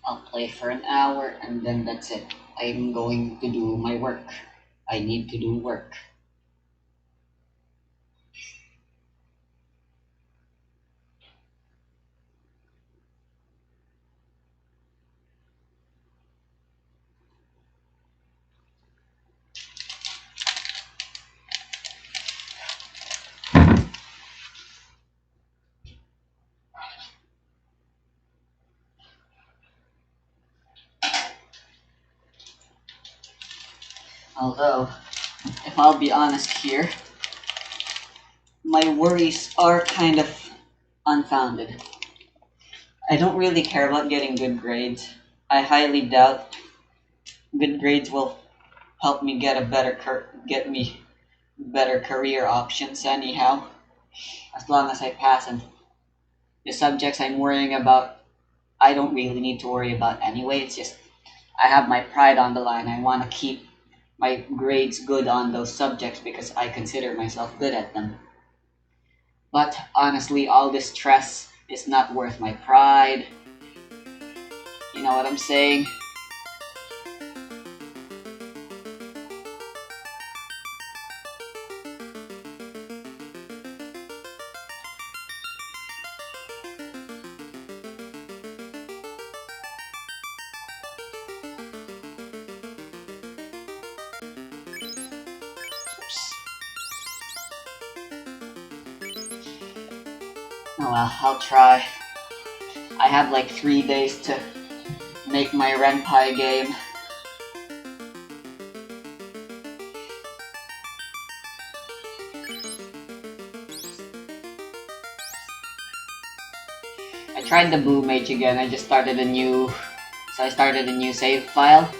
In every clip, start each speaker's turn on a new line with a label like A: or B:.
A: I'll play for an hour and then that's it. I'm going to do my work. I need to do work. Although, if I'll be honest here, my worries are kind of unfounded. I don't really care about getting good grades. I highly doubt good grades will help me get me better career options anyhow. As long as I pass, and the subjects I'm worrying about, I don't really need to worry about anyway. It's just I have my pride on the line. I want to keep my grades good on those subjects because I consider myself good at them. But honestly, all this stress is not worth my pride. You know what I'm saying? Oops. Oh well, I'll try. I have like 3 days to make my Renpai game. I tried the Blue Mage again. I started a new save file,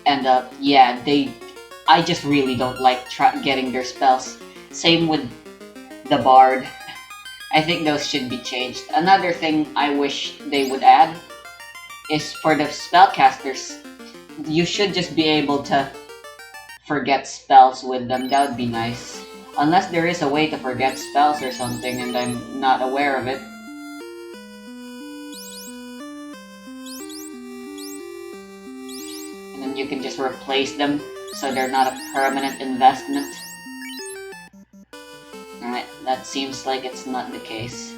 A: and yeah, I just really don't like getting their spells. Same with the Bard. I think those should be changed. Another thing I wish they would add is for the spellcasters. You should just be able to forget spells with them. That would be nice. Unless there is a way to forget spells or something and I'm not aware of it. And then you can just replace them so they're not a permanent investment. Alright, that seems like it's not the case.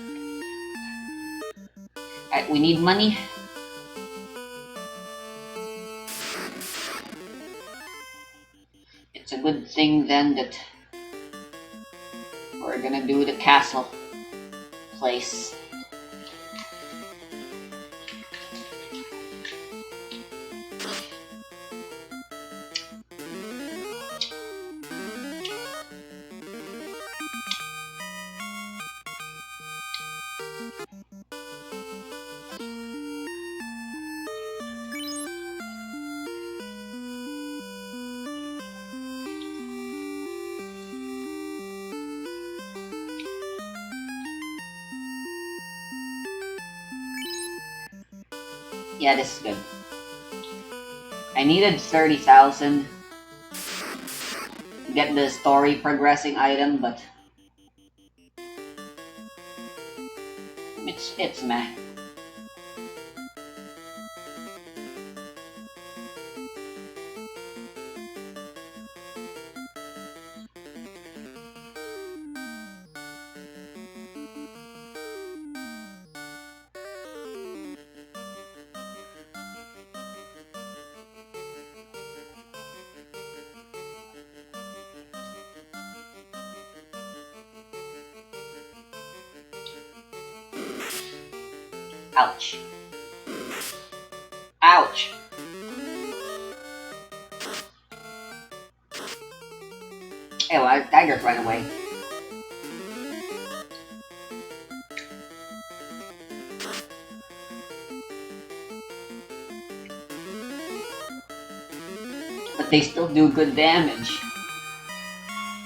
A: Alright, we need money. It's a good thing then that we're gonna do the castle place. Yeah, this is good. I needed 30,000 to get the story progressing item, but it's meh. Ouch. Ouch! Hey, well, tigers right away. But they still do good damage.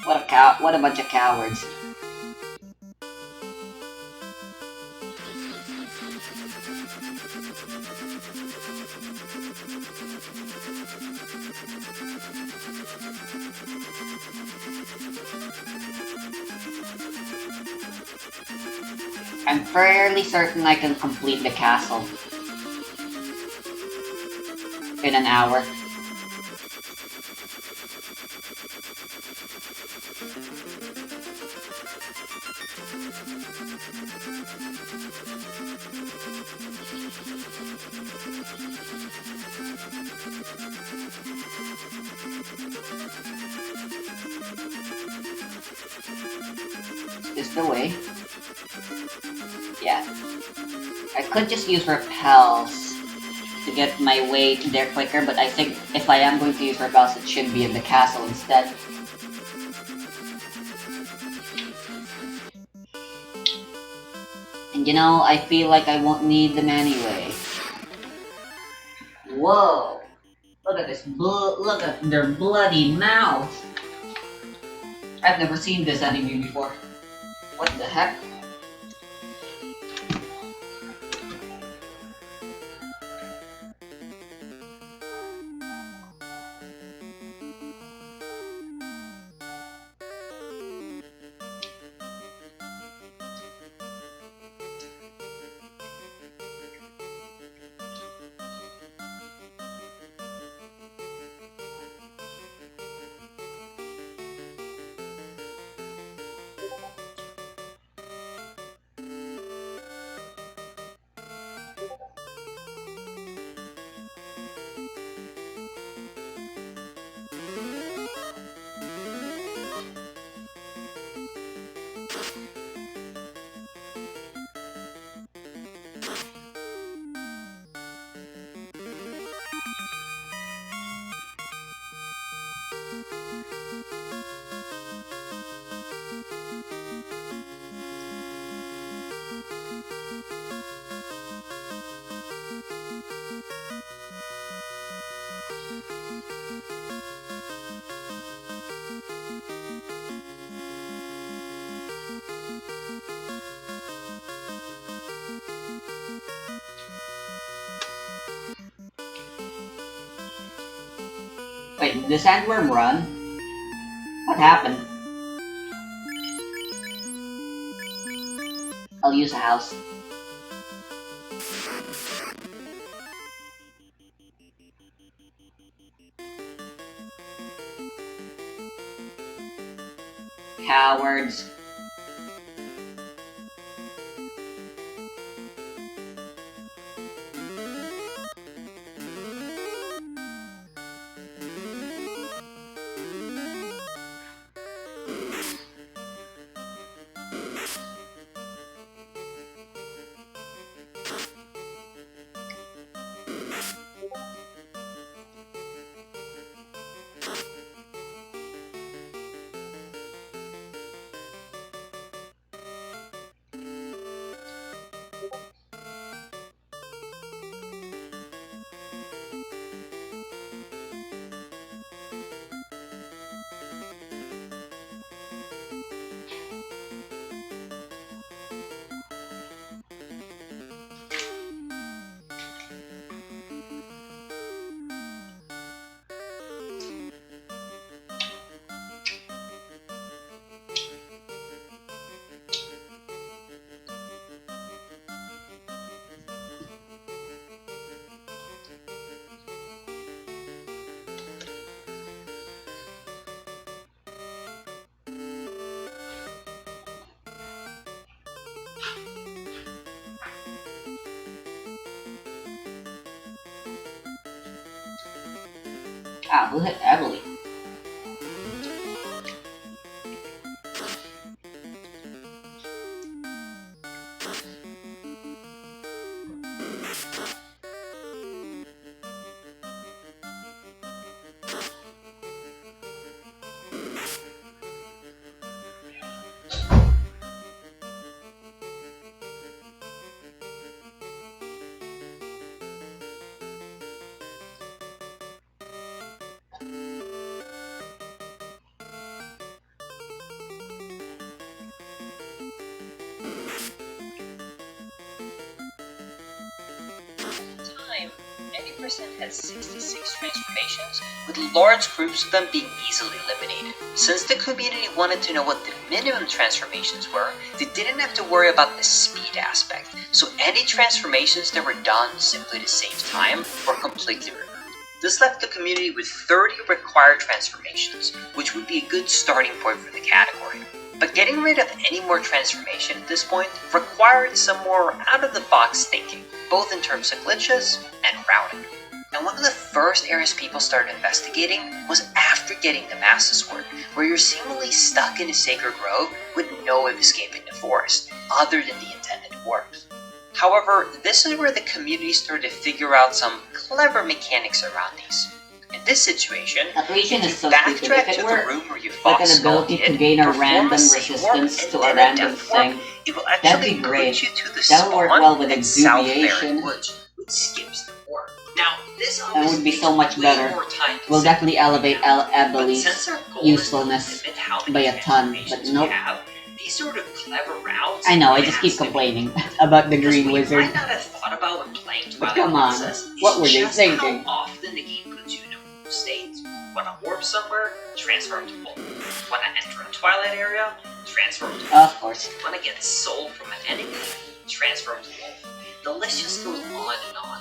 A: What a bunch of cowards. I'm fairly certain I can complete the castle. in an hour. Is the way? Yeah. I could just use repels to get my way there quicker, but I think if I am going to use repels, it should be in the castle instead. And you know, I feel like I won't need them anyway. Whoa! Look at this, look at their bloody mouth! I've never seen this enemy before. What the heck? Wait, did the sandworm run? What happened? I'll use a house. Cowards. Ah, who hit Emily?
B: Any person had 66 transformations, with large groups of them being easily eliminated. Since the community wanted to know what the minimum transformations were, they didn't have to worry about the speed aspect, so any transformations that were done simply to save time were completely removed. This left the community with 30 required transformations, which would be a good starting point for the category. But getting rid of any more transformation at this point required some more out-of-the-box thinking, both in terms of glitches and routing. And one of the first areas people started investigating was after getting the Master Sword, where you're seemingly stuck in a sacred grove with no way of escaping the forest, other than the intended warps. However, this is where the community started to figure out some clever mechanics around these. In this situation,
A: Accretion is so
B: you
A: stupid. If
B: backtrack
A: it
B: to the
A: were
B: room where you
A: like
B: fought
A: an ability to gain a random resistance to a random thing,
B: it will
A: that'd
B: actually
A: be great.
B: put you to the
A: That would work
B: spawn
A: well with
B: at South
A: exuviation.
B: Barren Woods, which skips the warp. Now, this
A: That would be
B: obviously
A: so much
B: takes way
A: better.
B: more time to
A: Will
B: set
A: definitely elevate
B: but
A: Abili's
B: since our goal
A: usefulness
B: is to limit how many
A: by a ton, but
B: transformations
A: nope.
B: we have, these sort of clever routes
A: I know, I
B: has
A: just keep
B: to be
A: complaining about the
B: because
A: Green
B: we
A: Wizard.
B: might not have thought about when playing
A: But
B: Twilight
A: come on,
B: Princess is
A: what were they
B: just
A: thinking?
B: how often the game puts you in a move state. Wanna warp somewhere? Transform to Wolf. Wanna enter a Twilight area? Transform to Wolf.
A: Of course.
B: Wanna get soul from an enemy? Transform to Wolf. The list just goes on and on.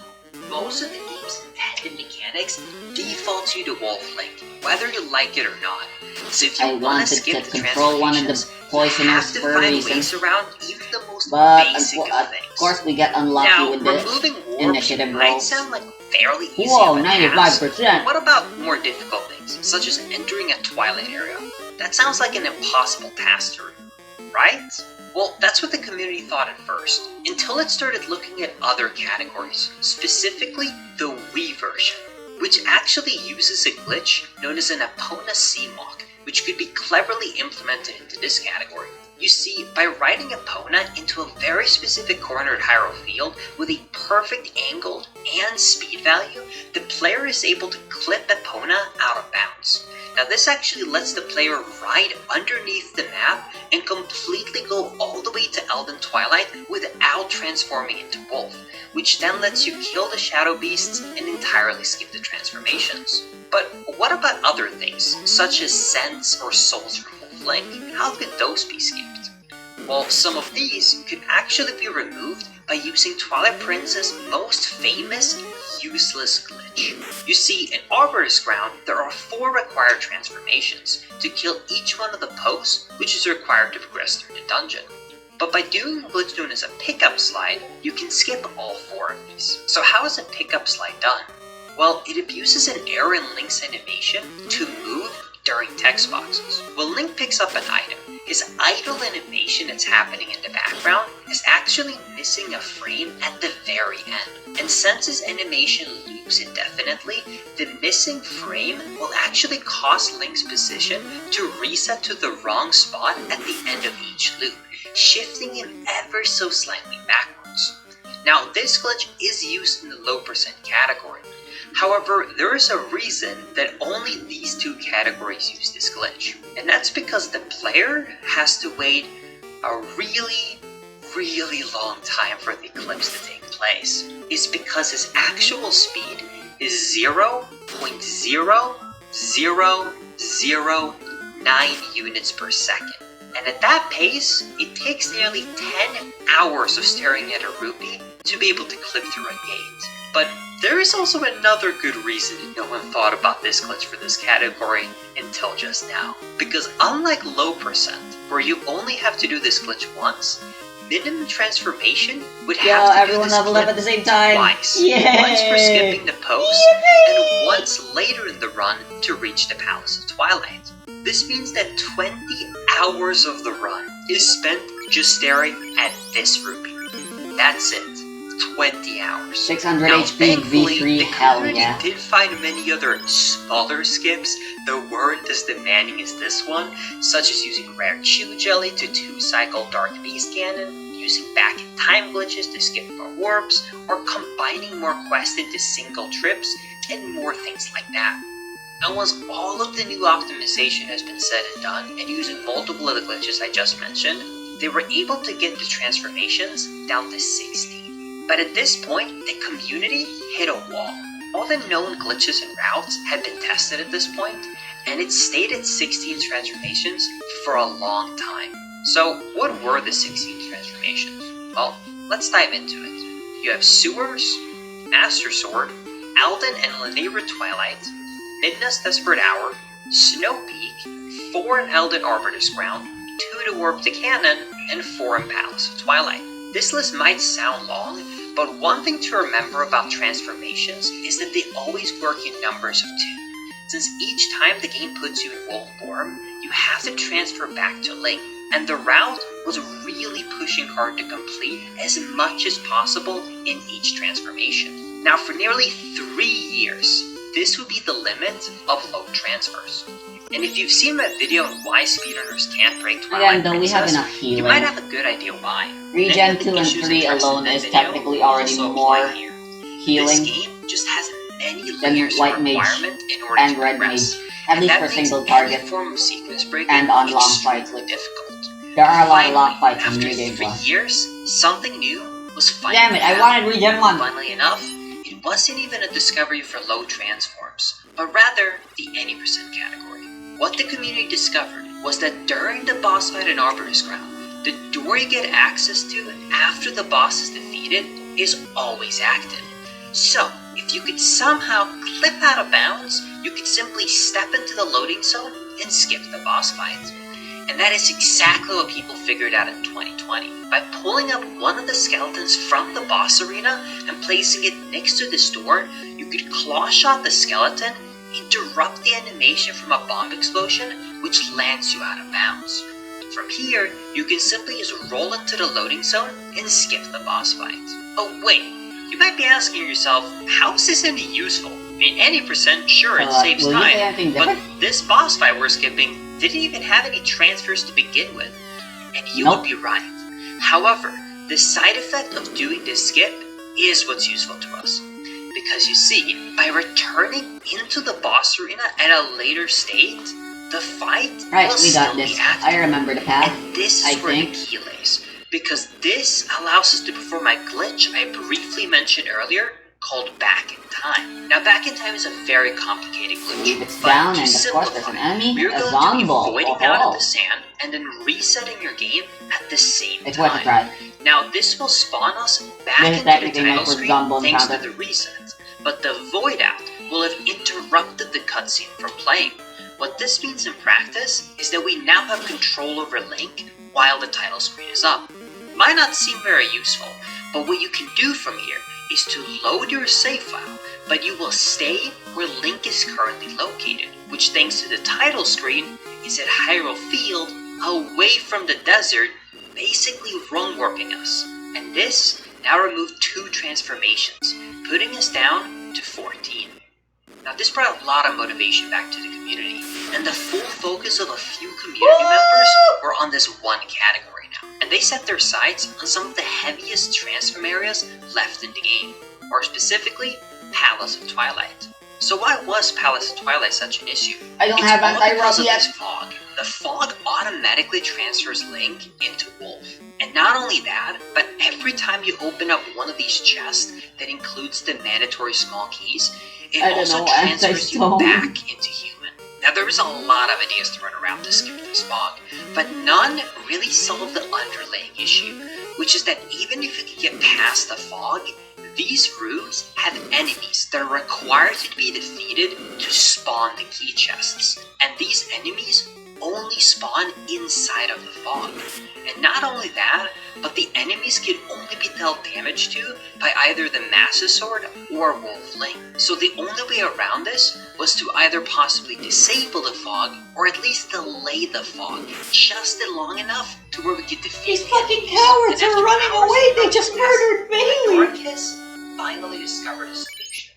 B: Most of the game's intended mechanics default you to Wolf Link, whether you like it or not. So if you
A: I
B: want to
A: wanted
B: skip
A: to
B: the
A: control one of the
B: transformations, you
A: poisoners
B: have to
A: for a
B: find
A: reason.
B: ways around even the most
A: But
B: basic
A: of
B: of things.
A: course we get unlucky
B: Now,
A: with the
B: removing warps
A: initiative
B: might
A: rolls.
B: sound like fairly easy
A: Whoa,
B: of a task.
A: 95%.
B: What about more difficult things, such as entering a Twilight area? That sounds like an impossible task to remove, right? Well, that's what the community thought at first, until it started looking at other categories, specifically the Wii version, which actually uses a glitch known as an Epona Seawalk, which could be cleverly implemented into this category. You see, by riding Epona into a very specific cornered Hyrule field with a perfect angle and speed value, the player is able to clip Epona out of bounds. Now this actually lets the player ride underneath the map and completely go all the way to Elden Twilight without transforming into Wolf, which then lets you kill the Shadow Beasts and entirely skip the transformations. But what about other things, such as Scents or Souls from Wolf Link? How could those be skipped? Well, some of these could actually be removed by using Twilight Princess' most famous useless glitch. You see, in Arborist Ground, there are 4 required transformations to kill each one of the posts, which is required to progress through the dungeon. But by doing a glitch known as a pickup slide, you can skip all 4 of these. So how is a pickup slide done? Well, it abuses an error in Link's animation to move during text boxes. When Link picks up an item, his idle animation that's happening in the background is actually missing a frame at the very end. And since his animation loops indefinitely, the missing frame will actually cause Link's position to reset to the wrong spot at the end of each loop, shifting him ever so slightly backwards. Now, this glitch is used in the low percent category. However, there is a reason that only these 2 categories use this glitch, and that's because the player has to wait a really long time for the eclipse to take place. It's because his actual speed is 0.00009 units per second. And at that pace, it takes nearly 10 hours of staring at a rupee to be able to clip through a gate. But there is also another good reason no one thought about this glitch for this category until just now. Because unlike low percent, where you only have to do this glitch once, minimum transformation would have to do
A: everyone
B: this
A: level up
B: glitch
A: at the same time.
B: twice.
A: Yay!
B: Once for skipping the post, and once later in the run to reach the Palace of Twilight. This means that 20 hours of the run is spent just staring at this rupee. That's it. 20 hours.
A: 600
B: Now,
A: HP
B: thankfully,
A: V3,
B: the
A: hell
B: community
A: yeah.
B: did find many other smaller skips that weren't as demanding as this one, such as using Rare Chew Jelly to 2-cycle Dark Beast Cannon, using back-in-time glitches to skip more warps, or combining more quests into single trips, and more things like that. And once all of the new optimization has been said and done, and using multiple of the glitches I just mentioned, they were able to get the transformations down to 60. But at this point, the community hit a wall. All the known glitches and routes had been tested at this point, and it stayed at 16 transformations for a long time. So what were the 16 transformations? Well, let's dive into it. You have Sewers, Master Sword, Alden and Lanayra Twilight, Midna's Desperate Hour, Snow Peak, 4 in Alden Arbiter's Ground, 2 to Warp the Cannon, and 4 in Palace of Twilight. This list might sound long, but one thing to remember about transformations is that they always work in numbers of 2. Since each time the game puts you in wolf form, you have to transfer back to Link, and the route was really pushing hard to complete as much as possible in each transformation. Now for nearly 3 years, this would be the limit of load transfers. And if you've seen my video on why speedrunners can't break Twilight
A: Again, don't we have
B: Princess,
A: enough healing?
B: you might have a good idea why.
A: Regen
B: Many of
A: 2
B: the
A: and
B: issues
A: 3
B: addressed in
A: alone
B: the
A: is
B: video
A: technically already
B: also
A: more
B: apply here.
A: healing
B: This game just has many
A: than
B: layers of
A: White Mage
B: requirement in order
A: and
B: to
A: Red
B: progress.
A: Mage, at least
B: That
A: for
B: makes
A: single
B: any
A: target
B: form of sequence breaking
A: and on long
B: extremely
A: fights. Like,
B: difficult.
A: there are a lot of
B: Finally,
A: long fights in
B: after
A: New Game
B: 3
A: Plus.
B: years, something new was finally
A: Damn it, I
B: happening.
A: wanted Regen 1!
B: Funnily enough, it wasn't even a discovery for low transforms, but rather the any percent category. What the community discovered was that during the boss fight in Arbiter's Ground, the door you get access to after the boss is defeated is always active. So, if you could somehow clip out of bounds, you could simply step into the loading zone and skip the boss fight. And that is exactly what people figured out in 2020. By pulling up one of the skeletons from the boss arena and placing it next to this door, you could claw shot the skeleton, interrupt the animation from a bomb explosion, which lands you out of bounds. From here, you can simply just roll into the loading zone and skip the boss fight. Oh wait, you might be asking yourself, how is this any useful? I mean, any percent, sure, it saves
A: will you say
B: time,
A: anything
B: but
A: different?
B: this boss fight we're skipping didn't even have any transfers to begin with. And you
A: Nope.
B: would be right. However, the side effect of doing this skip is what's useful to us. Because you see, by returning into the boss arena at a later state, the fight
A: Right,
B: will
A: we
B: still
A: got this.
B: be active.
A: I remember the path.
B: And this
A: I
B: is where
A: think.
B: the key lays. Because this allows us to perform a glitch I briefly mentioned earlier called Back in Time. Now, Back in Time is a very complicated glitch.
A: Believe it's
B: but
A: down,
B: to
A: and of course there's
B: simplify,
A: an enemy,
B: we're
A: a
B: going to be
A: zombie.
B: voiding out of the sand and then resetting your game at the same
A: It's worth a
B: time.
A: try.
B: Now, this will spawn us back
A: This is
B: into the
A: technically meant
B: title
A: for
B: screen
A: Zombo
B: thanks to
A: encounter.
B: the reset, but the void out will have interrupted the cutscene from playing. What this means in practice is that we now have control over Link while the title screen is up. Might not seem very useful, but what you can do from here is to load your save file, but you will stay where Link is currently located, which thanks to the title screen is at Hyrule Field, away from the desert, basically run warping us. And this now removed 2 transformations, putting us down to 14. Now this brought a lot of motivation back to the community, and the full focus of a few community members were on this one category now. And they set their sights on some of the heaviest transform areas left in the game, or specifically, Palace of Twilight. So why was Palace of Twilight such an issue?
A: I don't
B: It's
A: have
B: all because
A: anti-rock
B: of
A: yet.
B: this fog. The fog automatically transfers Link into Wolf. And not only that, but every time you open up one of these chests that includes the mandatory small keys, it
A: I don't
B: also
A: know,
B: transfers you
A: anti-stone.
B: back into human. Now there was a lot of ideas thrown around to skip this fog, but none really solved the underlying issue, which is that even if you can get past the fog, these rooms have enemies that are required to be defeated to spawn the key chests. And these enemies only spawn inside of the fog. And not only that, but the enemies can only be dealt damage to by either the Master Sword or Wolf Link. So the only way around this was to either possibly disable the fog or at least delay the fog just long enough to where we could defeat
A: These
B: the
A: fucking
B: enemies.
A: cowards
B: And
A: are
B: after
A: running
B: hours
A: away!
B: of
A: They just
B: protest,
A: murdered Bailey!
B: Marcus finally discovered a solution.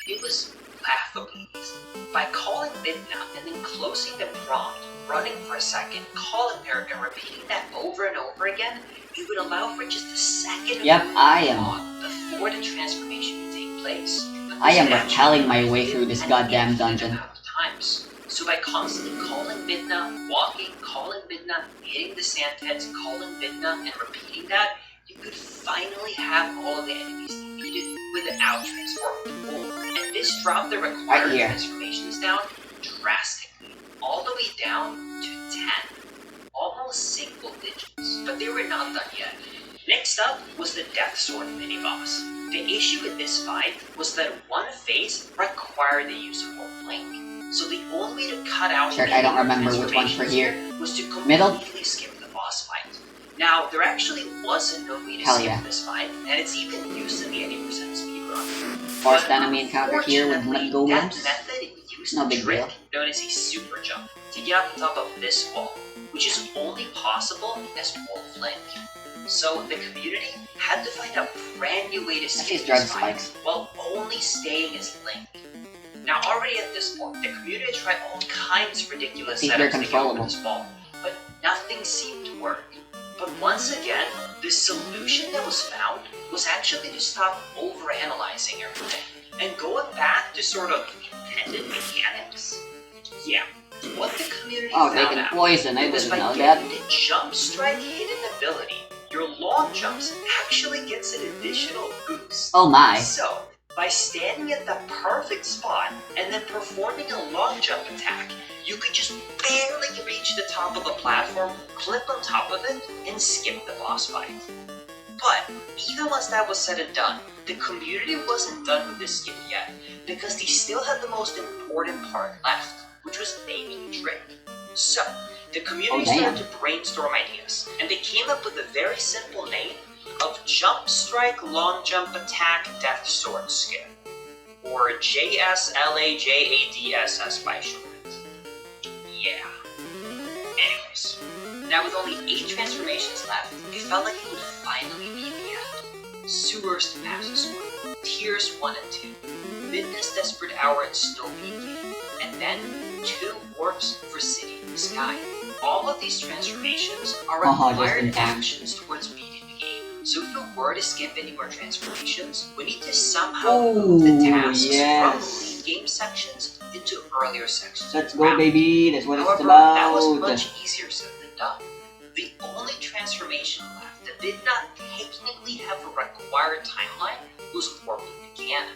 B: It was laughably easy. By calling Midna and then closing the prompt, running for a second, calling her, and repeating that over and over again, it would allow for just a second
A: Yep,
B: of
A: I am.
B: fog before the transformation would take place. But
A: I am
B: this match
A: repelling my way through this
B: an
A: goddamn
B: infinite
A: dungeon.
B: amount of times. So by constantly calling Midna, walking, calling Midna, hitting the sand heads, calling Midna, and repeating that, you could finally have all of the enemies defeated without transforming to wolf. And this dropped the required
A: Right here.
B: transformations down drastically, all the way down to 10. Almost single digits. But they were not done yet. Next up was the Death Sword mini-boss. The issue with this fight was that one phase required the use of Wolf Link. So the only way to cut out
A: Sure, I don't remember which one's for here.
B: was to
A: Middle?
B: completely skip the boss fight. Now, there actually wasn't no way to
A: Hell
B: skip
A: yeah.
B: this fight, and it's even used in the 80% speedrun.
A: First enemy encounter here with Let Go
B: that
A: Limbs.
B: method used
A: No
B: a
A: big
B: trick
A: deal.
B: known as a super jump to get on top of this wall, which is only possible as Wolf Link. So the community had to find a brand new way to skip
A: She's
B: this
A: drug
B: fight
A: spikes.
B: while only staying as Link. Now already at this point, the community had tried all kinds of ridiculous
A: See if they're
B: setups to get over
A: controllable.
B: this wall, but nothing seemed to work. But once again, the solution that was found was actually to stop overanalyzing everything and going back to sort of intended mechanics. Yeah, what the community
A: Oh,
B: found
A: they can
B: out
A: poison, I
B: was
A: didn't
B: by
A: know that.
B: getting the jump strike hidden ability, your long jumps actually gets an additional boost.
A: Oh my.
B: So, by standing at the perfect spot and then performing a long jump attack, you could just barely reach the top of the platform, clip on top of it, and skip the boss fight. But even once that was said and done, the community wasn't done with this skip yet, because they still had the most important part left, which was naming the trick. So, the community started to brainstorm ideas, and they came up with a very simple name of Jump Strike Long Jump Attack Death Sword Skip, or JSLAJADSS by short. Yeah. Anyways, now with only 8 transformations left, it felt like it would finally be the end. Sewers to Passus 1, Tiers 1 and 2, Midness Desperate Hour and Snow Peak Game, and then 2 warps for City in the Sky. All of these transformations are
A: just
B: required
A: in time.
B: actions towards beating the game. So if we were to skip any more transformations, we need to somehow move the tasks
A: yes.
B: from late game sections into earlier sections.
A: Let's
B: of the
A: go,
B: round.
A: baby. That's what it's
B: However,
A: about.
B: that was much easier said than done. The only transformation left that did not technically have a required timeline was warping the cannon.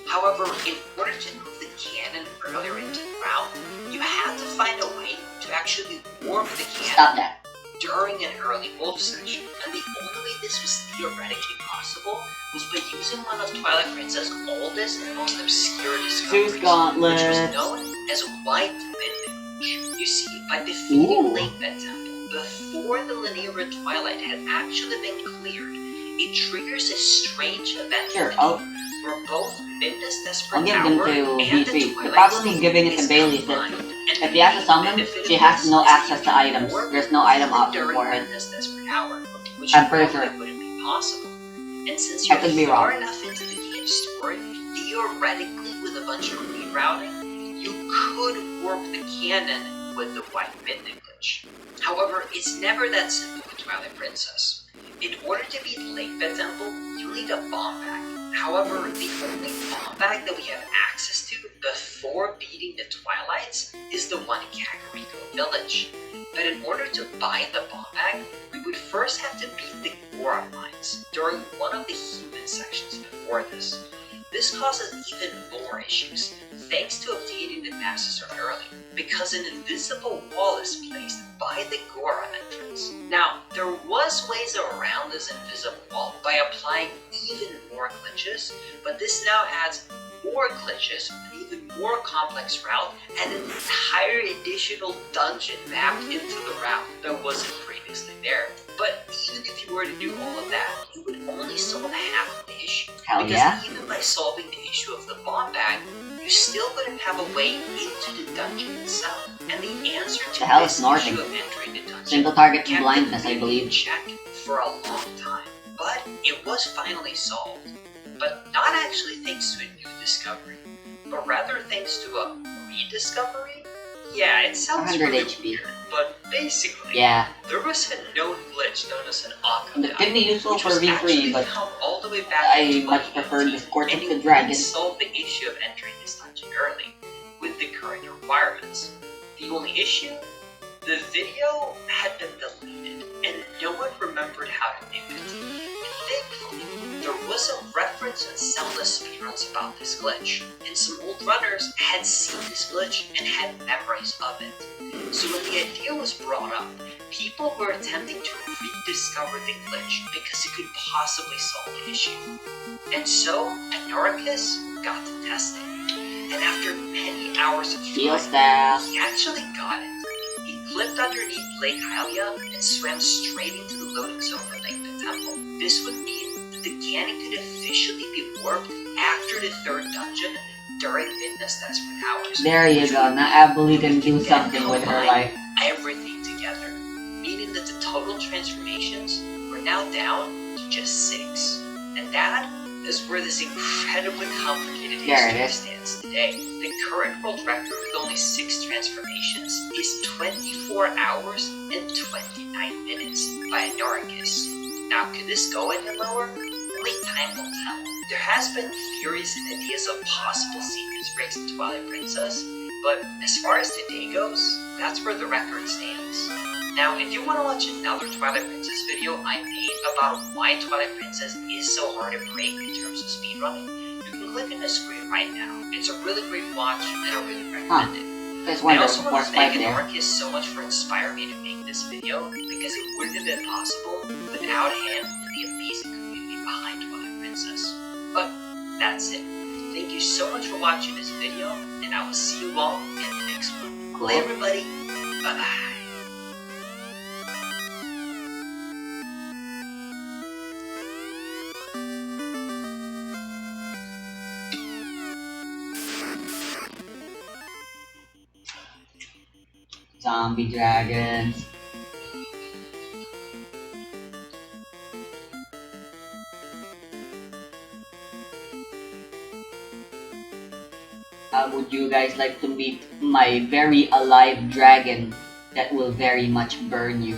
B: However, in order to move the cannon earlier into the round, you had to find a way to actually warp the
A: Stop
B: cannon
A: that.
B: during an early wolf section, and the only way this was theoretically possible was by using one of Twilight Princess' oldest and most obscure discoveries,
A: Zeus Gauntlet.
B: which was known as White Midnight. You see, by defeating
A: Ooh.
B: Lake Bed Temple before the Linear Twilight had actually been cleared, it triggers a strange event
A: Sure,
B: where both Midness Desperate
A: I'll give
B: Hour
A: them to
B: and the
A: V3. The
B: Twilight
A: problem
B: State
A: with giving it to
B: is
A: Bailey is that
B: combined, and
A: if you have to
B: the
A: summon,
B: benefit
A: she
B: of
A: has
B: this
A: no
B: is
A: access to
B: even
A: items.
B: more
A: There's no item option
B: during
A: for her.
B: Midness Desperate Hour, which
A: I'm pretty
B: normally
A: sure.
B: wouldn't be possible. And since
A: I
B: you're
A: could be
B: far
A: wrong.
B: enough into the game story, theoretically with a bunch of rerouting, you could warp the cannon with the White Midnight glitch. However, it's never that simple with Twilight Princess. In order to beat Lake Bed Temple, you need a bomb bag. However, the only bomb bag that we have access to before beating the Twilights is the one in Kakariko Village. But in order to buy the bomb bag, we would first have to beat the Gora mines during one of the human sections before this. This causes even more issues, thanks to obtaining the Master early, because an invisible wall is placed by the Gora entrance. Now, there was ways around this invisible wall by applying even more glitches, but this now adds more glitches, an even more complex route, and an entire additional dungeon mapped into the route that wasn't previously there. But even if you were to do all of that, you would only solve half of the issue.
A: Hell
B: Because
A: yeah.
B: even by solving the issue of the bomb bag, you still wouldn't have a way into the dungeon itself. And the answer to
A: The hell is
B: this
A: snorting?
B: issue of entering the dungeon
A: Single target
B: kept
A: blindness,
B: the
A: I believe.
B: check for a long time. But it was finally solved. But not actually thanks to a new discovery, but rather thanks to a rediscovery? Yeah, it sounds
A: 100
B: really
A: HP.
B: weird, but basically,
A: Yeah.
B: there was a known glitch known as an
A: It could be useful
B: which
A: for
B: was
A: V3,
B: actually
A: but
B: found all the way back
A: I
B: in
A: much prefer the
B: 2018,
A: Scorch of
B: and
A: the
B: it
A: Dragon.
B: would solve the issue of entering this dungeon early with the current requirements. The only issue? The video had been deleted, and no one remembered how to do it. Thankfully, there was a reference in Zelda speedruns about this glitch, and some old runners had seen this glitch and had memories of it. So when the idea was brought up, People were attempting to rediscover the glitch because it could possibly solve the issue. And so, Anoricus got to testing. And after many hours of
A: Heal
B: trying,
A: staff.
B: he actually got it. He clipped underneath Lake Hylia and swam straight into the loading zone for Lake the Temple. This would mean that the Ganon could officially be warped after the third dungeon during Midna's desperate hours.
A: There you go. Now Abuli can do something with her life.
B: Everything together, meaning that the total transformations were now down to just 6. And that is where this incredibly complicated
A: There it
B: history
A: is.
B: stands today. The current world record with only 6 transformations is 24 hours and 29 minutes by Anoricus. Now, could this go any lower? Only time will tell. There has been theories and ideas of possible secret breaks in Twilight Princess, but as far as today goes, that's where the record stands. Now, if you want to watch another Twilight Princess video I made about why Twilight Princess is so hard to break in terms of speedrunning, you can click on the screen right now. It's a really great watch, and I really recommend it.
A: There's
B: I
A: one
B: also want
A: force
B: to thank
A: fight there.
B: Anoricus so much for inspiring me to make this video, because it wouldn't have been possible without him and the amazing community behind Twilight Princess. But that's it. Thank you so much for watching this video, and I will see you all in the next one.
A: Cool.
B: Bye everybody. Bye bye.
A: Zombie dragons. Would you guys like to meet my very alive dragon that will very much burn you?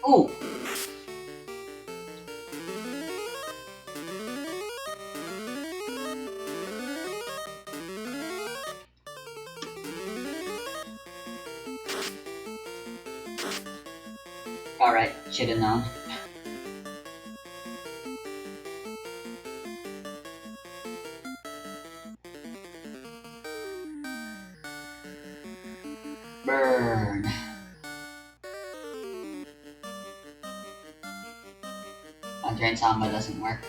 A: Oh! Alright, should've known. Burn. Drain Samba doesn't work.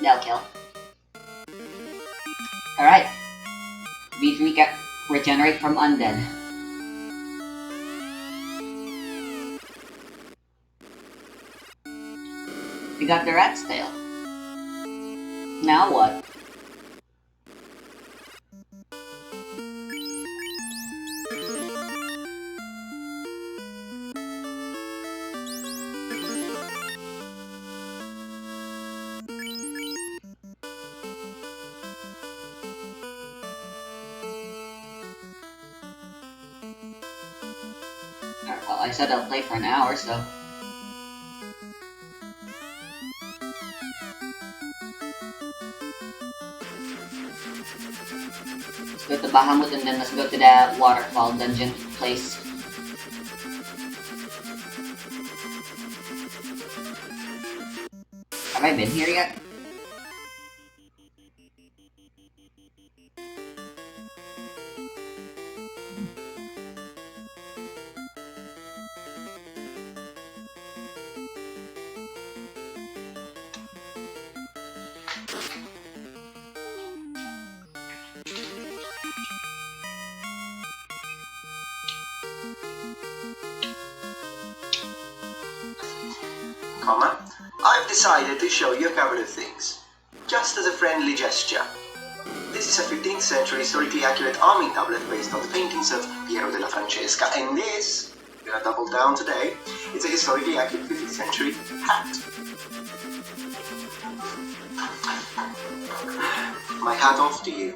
A: They'll kill. Alright. Beat recap. Regenerate from undead. We got the rat's tail. Now what? I said I'll play for an hour, so... Let's go to Bahamut and then let's go to the waterfall dungeon place. Have I been here yet?
C: I've decided to show you a couple of things, just as a friendly gesture. This is a 15th century historically accurate arming tablet based on the paintings of Piero della Francesca, and this, we're gonna double down today, it's a historically accurate 15th century hat. My hat off to you.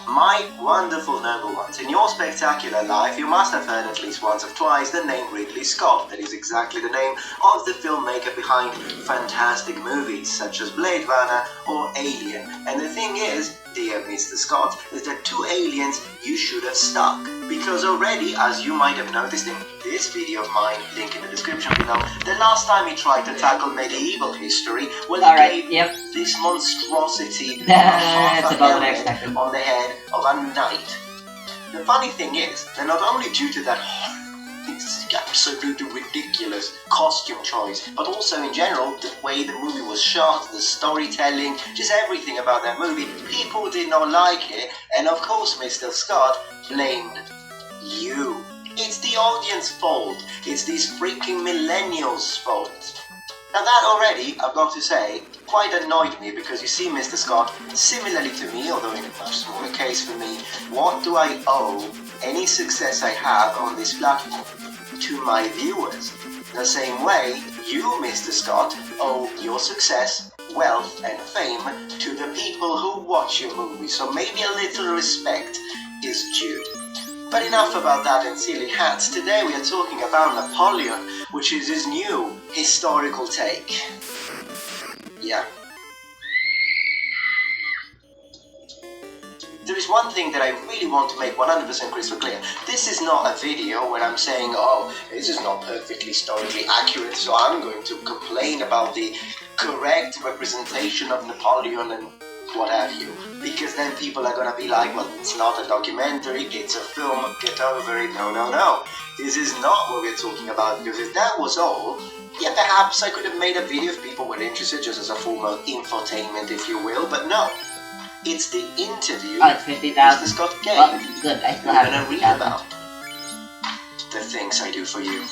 C: My wonderful noble ones, in your spectacular life you must have heard at least once or twice the name Ridley Scott. That is exactly the name of the filmmaker behind fantastic movies such as Blade Runner or Alien. And the thing is, dear Mr. Scott, is that two aliens you should have stuck. Because already, as you might have noticed in this video of mine, link in the description below, the last time he tried to tackle medieval history, well, he gave this monstrosity of a half a helmet on the head of a knight. The funny thing is that not only due to that absolutely ridiculous costume choice, but also in general the way the movie was shot, the storytelling, just everything about that movie, people did not like it, and of course Mr. Scott blamed you. It's the audience fault. It's these freaking millennials' fault. Now that already, I've got to say, quite annoyed me because you see, Mr. Scott, similarly to me, although in a much smaller case for me, what do I owe any success I have on this platform? To my viewers. The same way, you, Mr. Scott, owe your success, wealth and fame to the people who watch your movies, so maybe a little respect is due. But enough about that and silly hats. Today we are talking about Napoleon, which is his new historical take. Yeah. There is one thing that I really want to make 100% crystal clear. This is not a video where I'm saying, oh, this is not perfectly historically accurate, so I'm going to complain about the correct representation of Napoleon and what have you. Because then people are gonna be like, well, it's not a documentary, it's a film, get over it. No, no, no. This is not what we're talking about, because if that was all, yeah, perhaps I could have made a video if people were interested, just as a form of infotainment, if you will, but no. It's the interview
A: it's 50,000.
C: Mr. Scott gave.
A: Oh, good. I still have
C: We're gonna read about the things I do for you.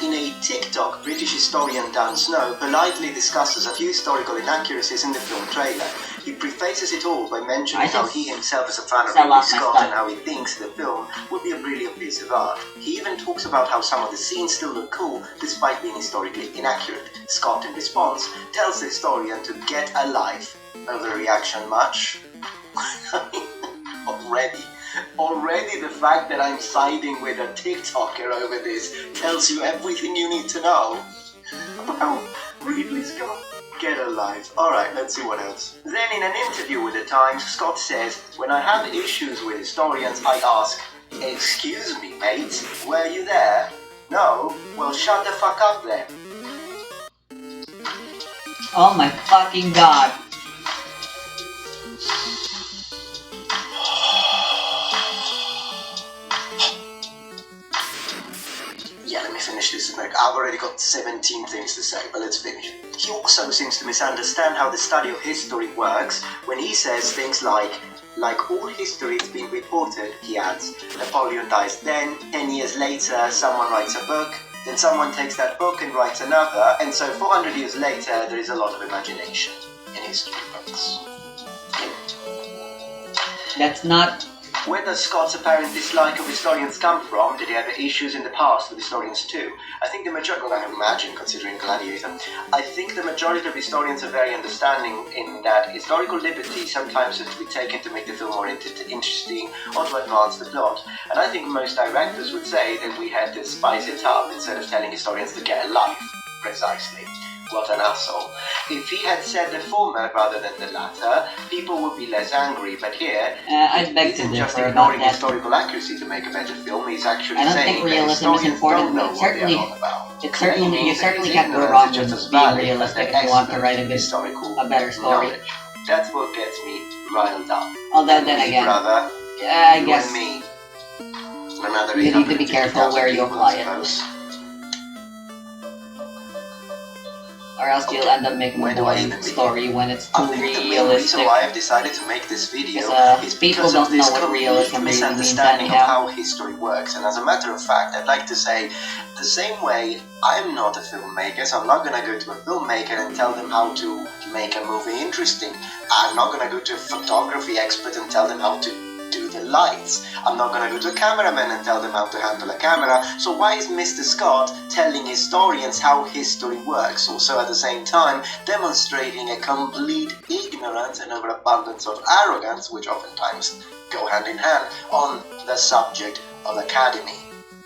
C: In a TikTok, British historian Dan Snow politely discusses a few historical inaccuracies in the film trailer. He prefaces it all by mentioning how he himself is a fan of Ridley Scott and how he thinks the film would be a brilliant piece of art. He even talks about how some of the scenes still look cool despite being historically inaccurate. Scott, in response, tells the historian to get a life. Overreaction much? Already the fact that I'm siding with a TikToker over this tells you everything you need to know about Ridley Scott. Get a life. Alright, let's see what else. Then in an interview with The Times, Scott says, when I have issues with historians, I ask, excuse me, mate, were you there? No? Well, shut the fuck up then.
A: Oh my fucking god.
C: Yeah, let me finish this. I've already got 17 things to say, but let's finish. He also seems to misunderstand how the study of history works when he says things like all history is being reported, he adds. Napoleon dies then, 10 years later, someone writes a book, then someone takes that book and writes another, and so 400 years later, there is a lot of imagination in history books.
A: That's not
C: Where does Scott's apparent dislike of historians come from? Did he have issues in the past with historians too? I think the majority, well, I imagine, considering Gladiator, I think the majority of historians are very understanding in that historical liberty sometimes has to be taken to make the film more interesting or to advance the plot. And I think most directors would say that we had to spice it up instead of telling historians to get a life. Precisely. What an asshole. If he had said the former rather than the latter, people would be less angry, but here,
A: I beg to
C: isn't just
A: differ about
C: ignoring
A: that.
C: historical accuracy to make a better film, he's actually
A: I don't
C: saying
A: think realism
C: that
A: is
C: historians
A: important,
C: don't know
A: but
C: what they're
A: certainly-
C: on about.
A: You
C: Claiming
A: certainly
C: that
A: can't go
C: ignorance
A: wrong
C: is just
A: with
C: as
A: being
C: valid as
A: realistic
C: their
A: if you want to
C: excellent
A: write a
C: historical
A: better story.
C: knowledge. That's what gets me riled up.
A: Although then again,
C: Brother,
A: I
C: you
A: guess
C: and me. Another
A: you need to be careful where you
C: 850,000
A: apply
C: people, I
A: it.
C: suppose.
A: or else you'll end up making
C: Where
A: a
C: do I
A: boring
C: even begin?
A: story when it's
C: I
A: too
C: think the main
A: realistic.
C: reason why I've decided to make this video is
A: People
C: because of
A: don't
C: this
A: know what
C: complete
A: realism really means
C: misunderstanding of
A: anyhow.
C: how history works. And as a matter of fact, I'd like to say the same way I'm not a filmmaker, so I'm not going to go to a filmmaker and tell them how to make a movie interesting. I'm not going to go to a photography expert and tell them how to do the lights. I'm not going to go to a cameraman and tell them how to handle a camera. So why is Mr. Scott telling historians how history works, also at the same time demonstrating a complete ignorance and overabundance of arrogance, which oftentimes go hand in hand, on the subject of academy?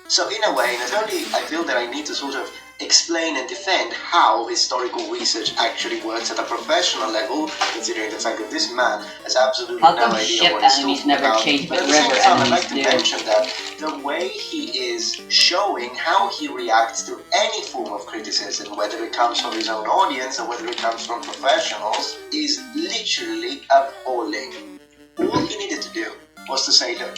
C: So in a way, not only I feel that I need to sort of explain and defend how historical research actually works at a professional level, considering the fact that this man has absolutely
A: How
C: no
A: come
C: idea
A: ship
C: what he's
A: enemies
C: talking
A: never
C: about.
A: change,
C: But
A: but
C: at the same
A: river
C: time, I'd
A: enemies
C: like to
A: do?
C: mention that the way he is showing how he reacts to any form of criticism, whether it comes from his own audience or whether it comes from professionals, is literally appalling. All he needed to do was to say, look,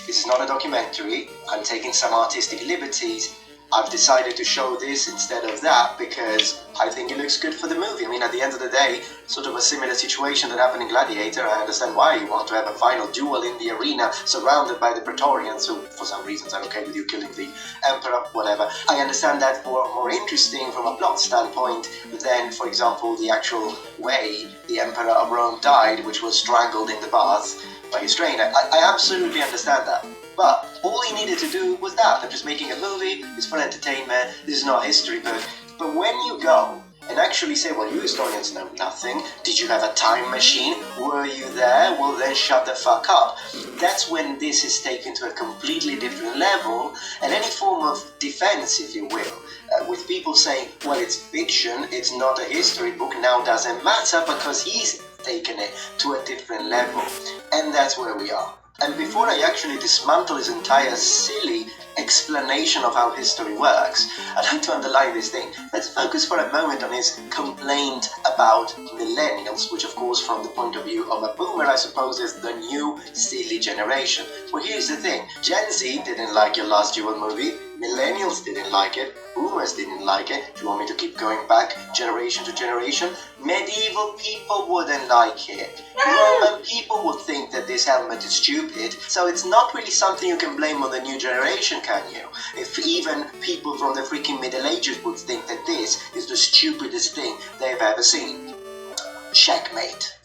C: this is not a documentary, I'm taking some artistic liberties, I've decided to show this instead of that because I think it looks good for the movie. I mean, at the end of the day, sort of a similar situation that happened in Gladiator. I understand why you want to have a final duel in the arena surrounded by the Praetorians who, for some reasons, are okay with you killing the Emperor, whatever. I understand that more interesting from a plot standpoint than, for example, the actual way the Emperor of Rome died, which was strangled in the bath by his trainer. I absolutely understand that. But all he needed to do was that. I'm just making a movie, it's for entertainment, this is not a history book. But when you go and actually say, well, you historians know nothing, did you have a time machine, were you there, well then shut the fuck up. That's when this is taken to a completely different level, and any form of defense, if you will, with people saying, well, it's fiction, it's not a history book, now doesn't matter because he's taken it to a different level. And that's where we are. And before I actually dismantle his entire silly explanation of how history works, I'd like to underline this thing. Let's focus for a moment on his complaint about millennials, which of course from the point of view of a boomer I suppose is the new silly generation. Well, here's the thing, Gen Z didn't like your last duel movie, millennials didn't like it, boomers didn't like it. Do you want me to keep going back generation to generation? Medieval people wouldn't like it. Roman people would think that this helmet is stupid, so it's not really something you can blame on the new generation, can you? If even people from the freaking Middle Ages would think that this is the stupidest thing they've ever seen. Checkmate.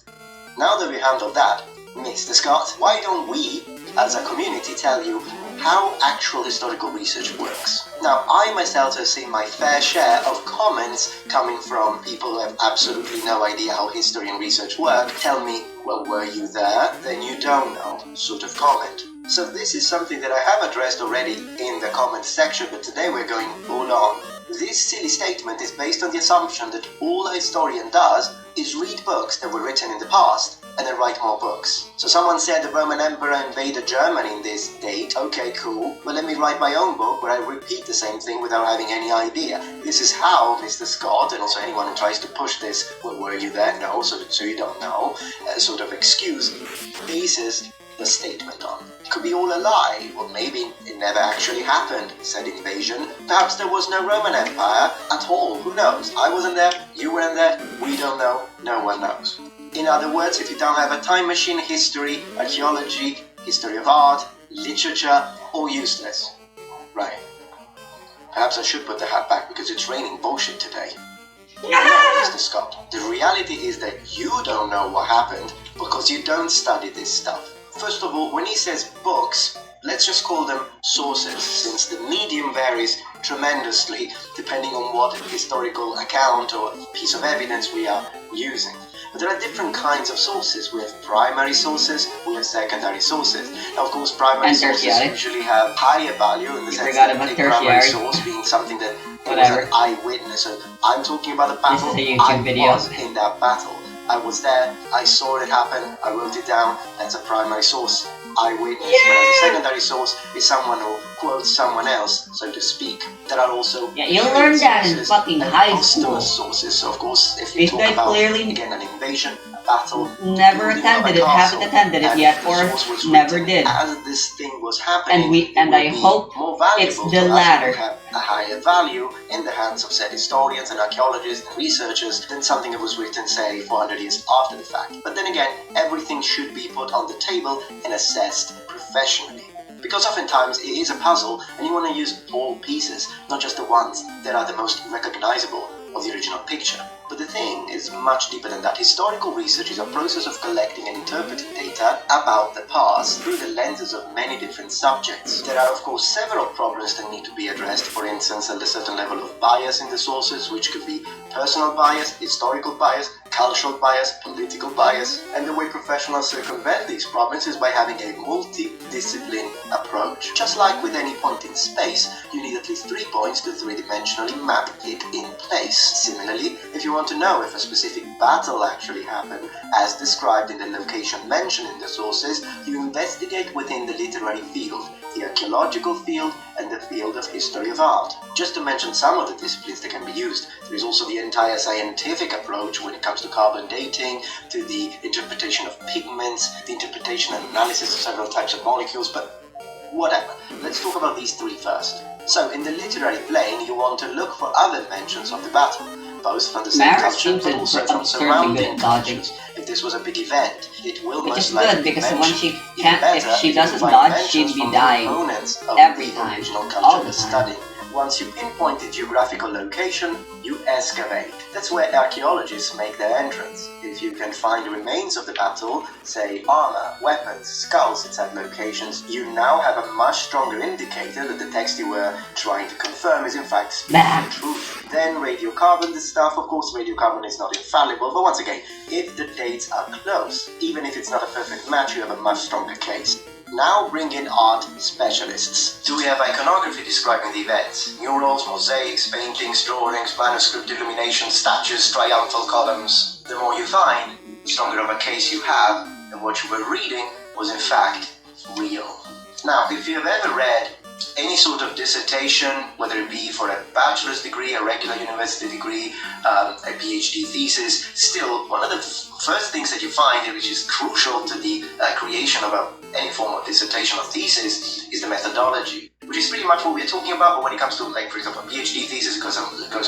C: Now that we handled that, Mr. Scott, why don't we, as a community, tell you how actual historical research works? Now, I myself have seen my fair share of comments coming from people who have absolutely no idea how history and research work. Tell me, well, were you there? Then you don't know, sort of comment. So this is something that I have addressed already in the comment section, but today we're going full on. This silly statement is based on the assumption that all a historian does is read books that were written in the past and then write more books. So someone said the Roman Emperor invaded Germany in this date. Okay, cool. Well, let me write my own book where I repeat the same thing without having any idea. This is how Mr. Scott, and also anyone who tries to push this, well, were you there? No, so you don't know, sort of excuse, bases the statement on. It could be all a lie, or maybe it never actually happened, said invasion. Perhaps there was no Roman Empire at all, who knows? I wasn't there, you weren't there, we don't know, no one knows. In other words, if you don't have a time machine, history, archaeology, history of art, literature, all useless. Right. Perhaps I should put the hat back because it's raining bullshit today. No, Mr. Scott, the reality is that you don't know what happened because you don't study this stuff. First of all, when he says books, let's just call them sources, since the medium varies tremendously depending on what historical account or piece of evidence we are using. But there are different kinds of sources. We have primary sources, we have secondary sources. Now, of course, primary
A: And
C: sources
A: tertiary.
C: usually have higher value in the
A: You
C: sense
A: forgot
C: that
A: about
C: a primary
A: tertiary.
C: source being something that was
A: Whatever.
C: an eyewitness. So I'm talking about the battle.
A: This is a YouTube
C: I
A: video.
C: was in that battle. I was there, I saw it happen, I wrote it down. That's a primary source, eyewitness. Whereas a secondary source is someone who quotes someone else, so to speak. There are also
A: Yeah, you'll learn that in
C: sources
A: fucking
C: and
A: high
C: posthumous
A: school.
C: sources. So of course, if you
A: This
C: talk
A: guy
C: about
A: clearly
C: again an invasion, a battle,
A: never
C: building of
A: attended
C: a
A: it, haven't
C: castle,
A: attended it
C: and
A: yet,
C: the
A: or
C: source was
A: never
C: written
A: did.
C: as this thing was happening,
A: And
C: it
A: I
C: would be
A: hope
C: more valuable
A: it's the
C: to us,
A: latter.
C: it would have a higher value in the hands of said historians and archaeologists and researchers than something that was written, say, 400 years after the fact. But then again, everything should be put on the table and assessed professionally. Because oftentimes it is a puzzle and you want to use all pieces, not just the ones that are the most recognizable of the original picture. But the thing is much deeper than that. Historical research is a process of collecting and interpreting data about the past through the lenses of many different subjects. There are of course several problems that need to be addressed. For instance, a certain level of bias in the sources, which could be personal bias, historical bias, cultural bias, political bias. And the way professionals circumvent these problems is by having a multi-discipline approach. Just like with any point in space, you need at least 3 points to three-dimensionally map it in place. Similarly, if you want to know if a specific battle actually happened, as described in the location mentioned in the sources, you investigate within the literary field, the archaeological field, and the field of history of art. Just to mention some of the disciplines that can be used, there is also the entire scientific approach when it comes to carbon dating, to the interpretation of pigments, the interpretation and analysis of several types of molecules, but whatever. Let's talk about these three first. So, in the literary plane, you want to look for other mentions of the battle, both from the same
A: Mara
C: culture,
A: seems
C: but also from
A: absurdly
C: surrounding
A: good at dodging.
C: cultures. If this was a big event, it will
A: Which
C: most
A: is
C: likely
A: good,
C: be
A: because when
C: mentioned.
A: she
C: Even
A: can't,
C: better
A: if she
C: you
A: doesn't
C: find
A: dodge,
C: mentions
A: she'd be
C: from the
A: dying.
C: opponents of
A: Every
C: the
A: time.
C: original
A: All
C: culture
A: the
C: you're
A: time.
C: studying. Once you pinpoint the geographical location, you excavate. That's where archaeologists make their entrance. If you can find the remains of the battle, say armor, weapons, skulls at said locations, you now have a much stronger indicator that the text you were trying to confirm is in fact speaking the truth. Then radiocarbon, this stuff, of course radiocarbon is not infallible, but once again, if the dates are close, even if it's not a perfect match, you have a much stronger case. Now bring in art specialists. Do we have iconography describing the events? Murals, mosaics, paintings, drawings, manuscript illuminations, statues, triumphal columns. The more you find, the stronger of a case you have that what you were reading was in fact real. Now, if you have ever read any sort of dissertation, whether it be for a bachelor's degree, a regular university degree, a PhD thesis, still one of the first things that you find, which is crucial to the creation of any form of dissertation or thesis, is the methodology, which is pretty much what we're talking about. But when it comes to, like, for example, a PhD thesis, it goes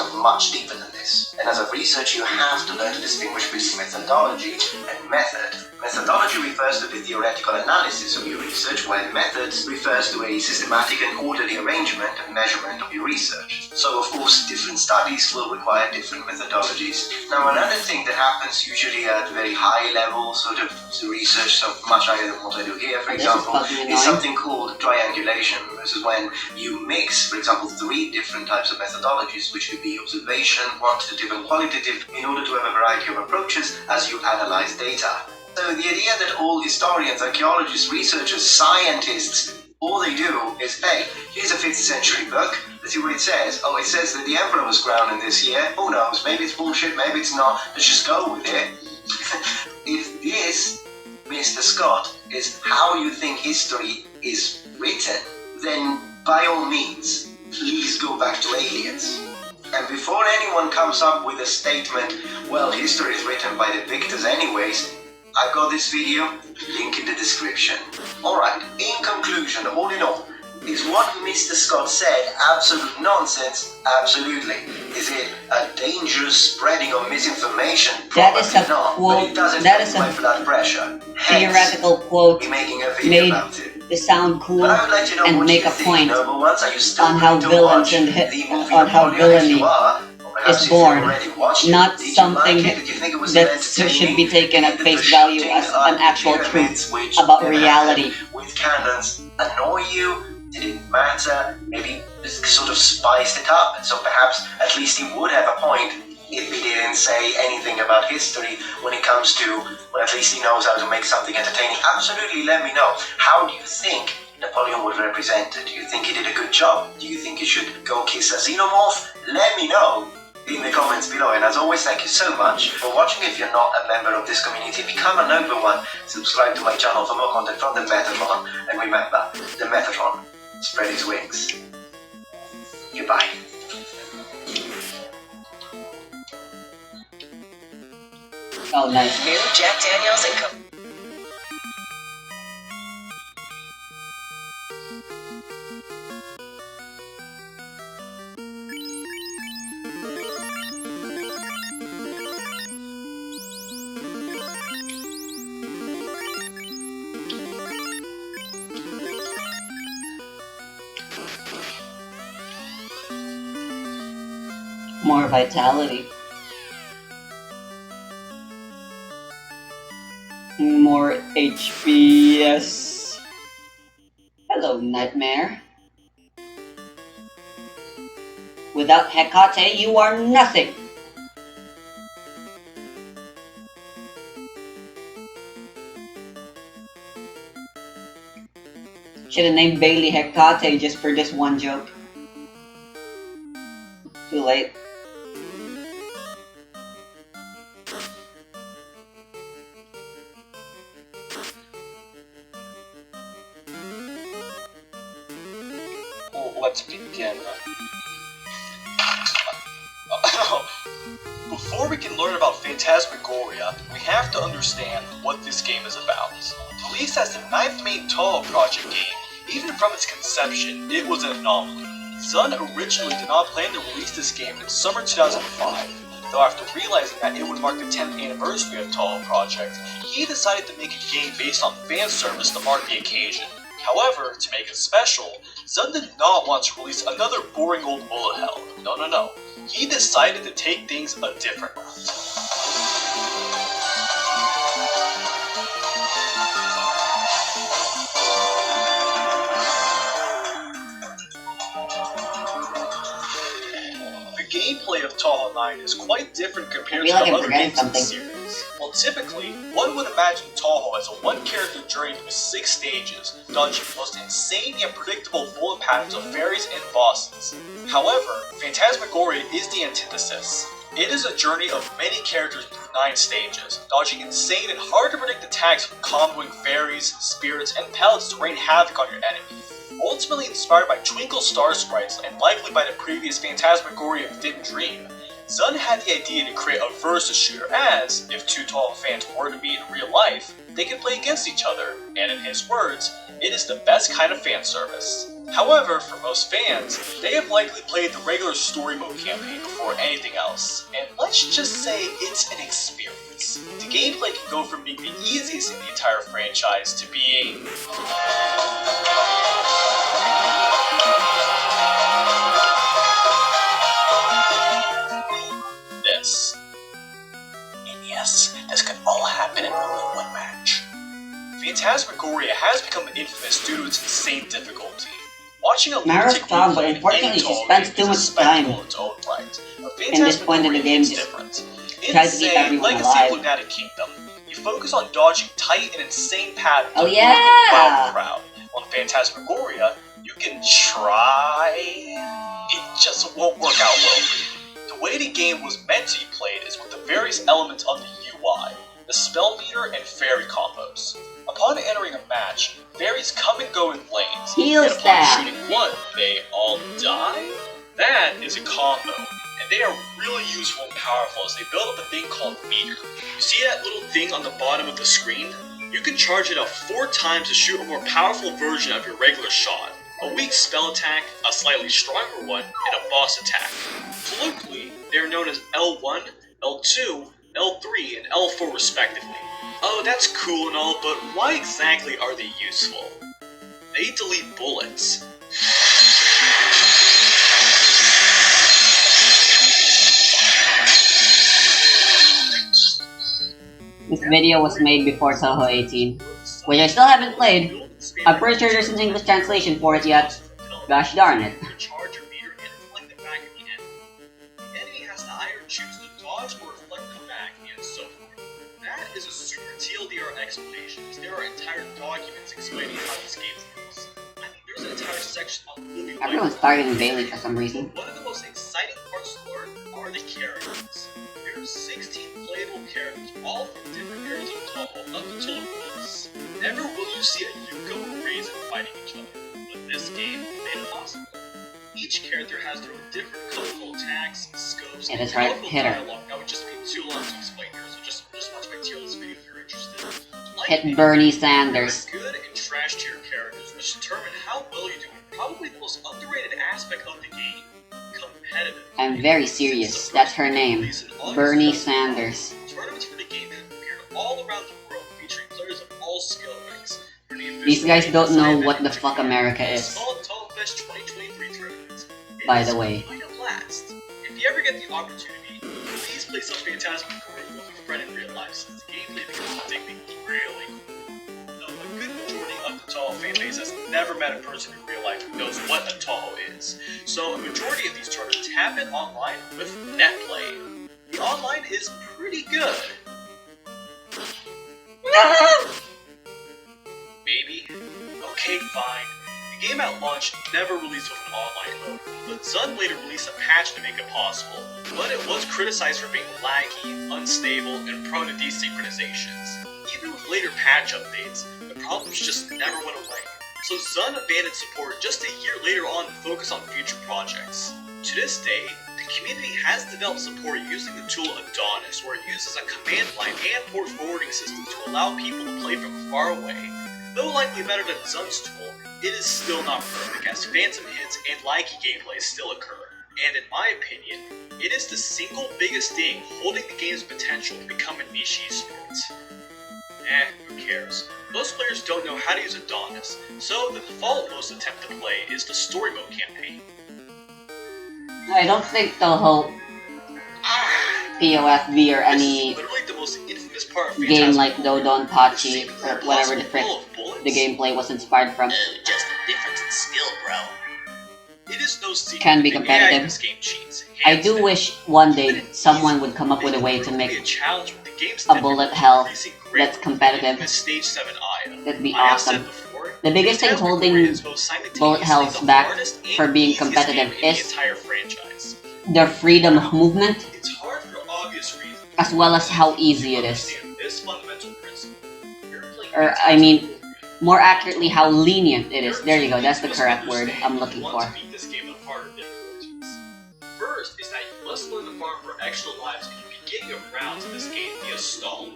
C: on much deeper than this. And as a researcher, you have to learn to distinguish between methodology and method. Methodology refers to the theoretical analysis of your research, while methods refers to a systematic and orderly arrangement and measurement of your research. So, of course, different studies will require different methodologies. Now, another thing that happens usually at very high level, sort of research, so much higher than what I do here, for example, is something called triangulation. This is when you mix, for example, 3 different types of methodologies, which could be observation, quantitative, and qualitative, in order to have a variety of approaches as you analyze data. So the idea that all historians, archaeologists, researchers, scientists, all they do is, hey, here's a 5th century book, let's see what it says. Oh, it says that the emperor was crowned in this year. Who knows? Maybe it's bullshit, maybe it's not. Let's just go with it. If this, Mr. Scott, is how you think history is written, then by all means, please go back to aliens. And before anyone comes up with a statement, well, history is written by the victors anyways, I've got this video, link in the description. Alright, in conclusion, all in all, is what Mr. Scott said absolute nonsense? Absolutely. Is it a dangerous spreading of misinformation?
A: That is
C: Probably
A: a
C: not,
A: quote-
C: but it doesn't
A: that
C: affect
A: is a
C: my blood pressure. Hence,
A: Theoretical quote
C: we're making a video
A: made
C: about it.
A: to sound cool
C: But I would like to know
A: and
C: what
A: make
C: you
A: a
C: think,
A: point
C: Noble Ones. Are you still
A: on how
C: going to
A: villains
C: watch
A: and
C: the movie
A: on how
C: Napoleon? If
A: villainy
C: you are, or Perhaps
A: is
C: if
A: born,
C: you already watched it,
A: not
C: did you
A: something
C: like it? Did you think it was
A: that
C: entertaining?
A: should be taken at
C: Did
A: face
C: the
A: value
C: shooting
A: as
C: on
A: an
C: the
A: actual
C: pyramids,
A: truth
C: which
A: about
C: never
A: reality.
C: happened, with cannons annoy you? Did it matter? Maybe just sort of spiced it up, and so perhaps at least he would have a point if he didn't say anything about history when it comes to, well, at least he knows how to make something entertaining. Absolutely, let me know. How do you think Napoleon was represented? Do you think he did a good job? Do you think he should go kiss a xenomorph? Let me know in the comments below. And as always, thank you so much for watching. If you're not a member of this community, become a noble one. Subscribe to my channel for more content from the Metatron. And remember, the Metatron spread its wings. Goodbye.
A: Oh, nice.
B: New Jack Daniels and Co.
A: More vitality. More HP, yes. Hello, Nightmare. Without Hecate, you are nothing. Should have named Bailey Hecate just for this one joke. Too late.
D: Let's begin. Before we can learn about Phantasmagoria, we have to understand what this game is about. Released as the 9th main Toho Project game, even from its conception, it was an anomaly. Zun originally did not plan to release this game in summer 2005, though after realizing that it would mark the 10th anniversary of Toho Project, he decided to make a game based on fan service to mark the occasion. However, to make it special, Zun did not want to release another boring old bullet hell. No. He decided to take things a different route. The gameplay of Toho 9 is quite different compared to
A: I feel like
D: the
A: I'm
D: other
A: forgetting
D: games in the
A: something.
D: series. Well, typically, one would imagine Toho as a one-character journey through 6 stages, dodging the most insane and predictable bullet patterns of fairies and bosses. However, Phantasmagoria is the antithesis. It is a journey of many characters through 9 stages, dodging insane and hard-to-predict attacks from comboing fairies, spirits, and pellets to rain havoc on your enemy. Ultimately inspired by Twinkle Star sprites and likely by the previous Phantasmagoria Forbidden Dream, Zun had the idea to create a versus shooter as, if two Toho fans were to meet in real life, they could play against each other, and in his words, it is the best kind of fan service. However, for most fans, they have likely played the regular story mode campaign before anything else, and let's just say it's an experience. The gameplay can go from being the easiest in the entire franchise to being this. And yes, this could all happen in only one match. Phantasmagoria has become infamous due to its insane difficulty. Watching a
A: Mara's
D: lunatic
A: fun, but
D: replay in
A: unfortunately
D: any
A: she
D: Toho
A: spends
D: game
A: too
D: is a
A: much
D: spectacle
A: time.
D: in its own right. But
A: In this point in the
D: Phantasmagoria
A: game,
D: is
A: just
D: different.
A: tries to keep
D: Insane
A: everyone
D: Legacy
A: alive.
D: of Lunatic Kingdom, you focus on dodging tight and insane patterns
A: Oh,
D: to
A: yeah!
D: wow the crowd. On Phantasmagoria, you can try, it just won't work out well for you. The way the game was meant to be played is with the various elements of the UI, the spell meter and fairy combos. Upon entering a match, fairies come and go in lanes,
A: Heal
D: and upon
A: staff.
D: shooting one, they all die? That is a combo, and they are really useful and powerful as they build up a thing called meter. You see that little thing on the bottom of the screen? You can charge it up 4 times to shoot a more powerful version of your regular shot, a weak spell attack, a slightly stronger one, and a boss attack. Colloquially, they are known as L1, L2, L3, and L4 respectively. Oh, that's cool and all, but why exactly are they useful? They delete bullets.
A: This video was made before Toho 18, which I still haven't played. I'm pretty sure there's an English translation for it yet. Gosh darn it.
D: Charge your meter and fling the back of the enemy. The enemy has to either choose to dodge or reflect the back, and so forth. That is a super TLDR explanation, as there are entire documents explaining how this game works. I mean, there's an entire section on Lily White.
A: Everyone's targeting Bailey for some reason.
D: One of the most exciting parts to learn are the characters. There are 16 playable characters, all from different eras of Toho up until the release. Never will you see a Yuko or Raisin fighting each other, but this game made it possible. Each character has their own different colorful attacks, scopes,
A: It
D: and
A: is right,
D: colorful
A: hit her.
D: dialogue that would just be too long to explain here, so just watch my tier list video if you're interested. Like
A: Hit
D: me,
A: Bernie
D: there
A: Sanders.
D: are good and trash tier characters, which determine how well you do in probably the most underrated aspect of the game, competitive.
A: I'm very serious. That's her name. Bernie Sanders.
D: Tournaments for the game have appeared all around the world, featuring players of all skill ranks. For the official
A: These guys
D: game
A: don't know
D: design
A: what the
D: event in
A: fuck
D: Japan,
A: America
D: the
A: is.
D: Small Toho Fest 2023 tournament.
A: By the way.
D: Quite a blast. If you ever get the opportunity, please play some Phantasmagoria with a friend in real life, since the gameplay becomes addicting really cool. Though a good majority of the Toho fanbase has never met a person in real life who knows what a Toho is, so a majority of these tournaments happen online with netplay. The online is pretty good. Maybe. Okay, fine. The game at launch never released with an online mode, but Zun later released a patch to make it possible, but it was criticized for being laggy, unstable, and prone to desynchronizations. Even with later patch updates, the problems just never went away, so Zun abandoned support just a year later on to focus on future projects. To this day, the community has developed support using the tool Adonis, where it uses a command line and port forwarding system to allow people to play from far away. Though likely better than Zun's tool, it is still not perfect, as phantom hits and laggy gameplay still occur. And in my opinion, it is the single biggest thing holding the game's potential to become a niche esport. Who cares? Most players don't know how to use Adonis, so the default most attempt to play is the story mode campaign.
A: I don't think Toho POFB or any
D: This is literally the most infamous part of
A: game like
D: Phantasmagoria.
A: Dodonpachi
D: The
A: or whatever the frick
D: full of bullets.
A: the gameplay was inspired from.
B: Just a difference in skill, bro.
D: It is no secret
A: Can be
D: that the AI in
A: competitive.
D: this game cheats,
A: I
D: hands
A: do
D: down.
A: wish one day someone would come up with a way to
D: It
A: make
D: could be a challenge with the game's
A: a bullet hell
D: increasing grade
A: that's competitive.
D: in the Stage 7 Aya.
A: That'd be
D: I have said
A: awesome.
D: before,
A: The biggest thing
D: Phantasmagoria
A: holding
D: is both simultaneously
A: bullet hells
D: the
A: back
D: hardest and
A: for being
D: easiest
A: competitive
D: game in the
A: is
D: entire franchise.
A: their freedom of movement,
D: It's hard for obvious reasons.
A: as well as how easy it is.
D: Understand this fundamental principle. You're playing
A: Or, I mean,
D: Phantasmagoria.
A: more accurately, how lenient it is. There you go, that's the correct word I'm looking for.
D: To beat this game on harder difficulties. First is that you must learn to farm for extra lives at the beginning of rounds in this game via stall.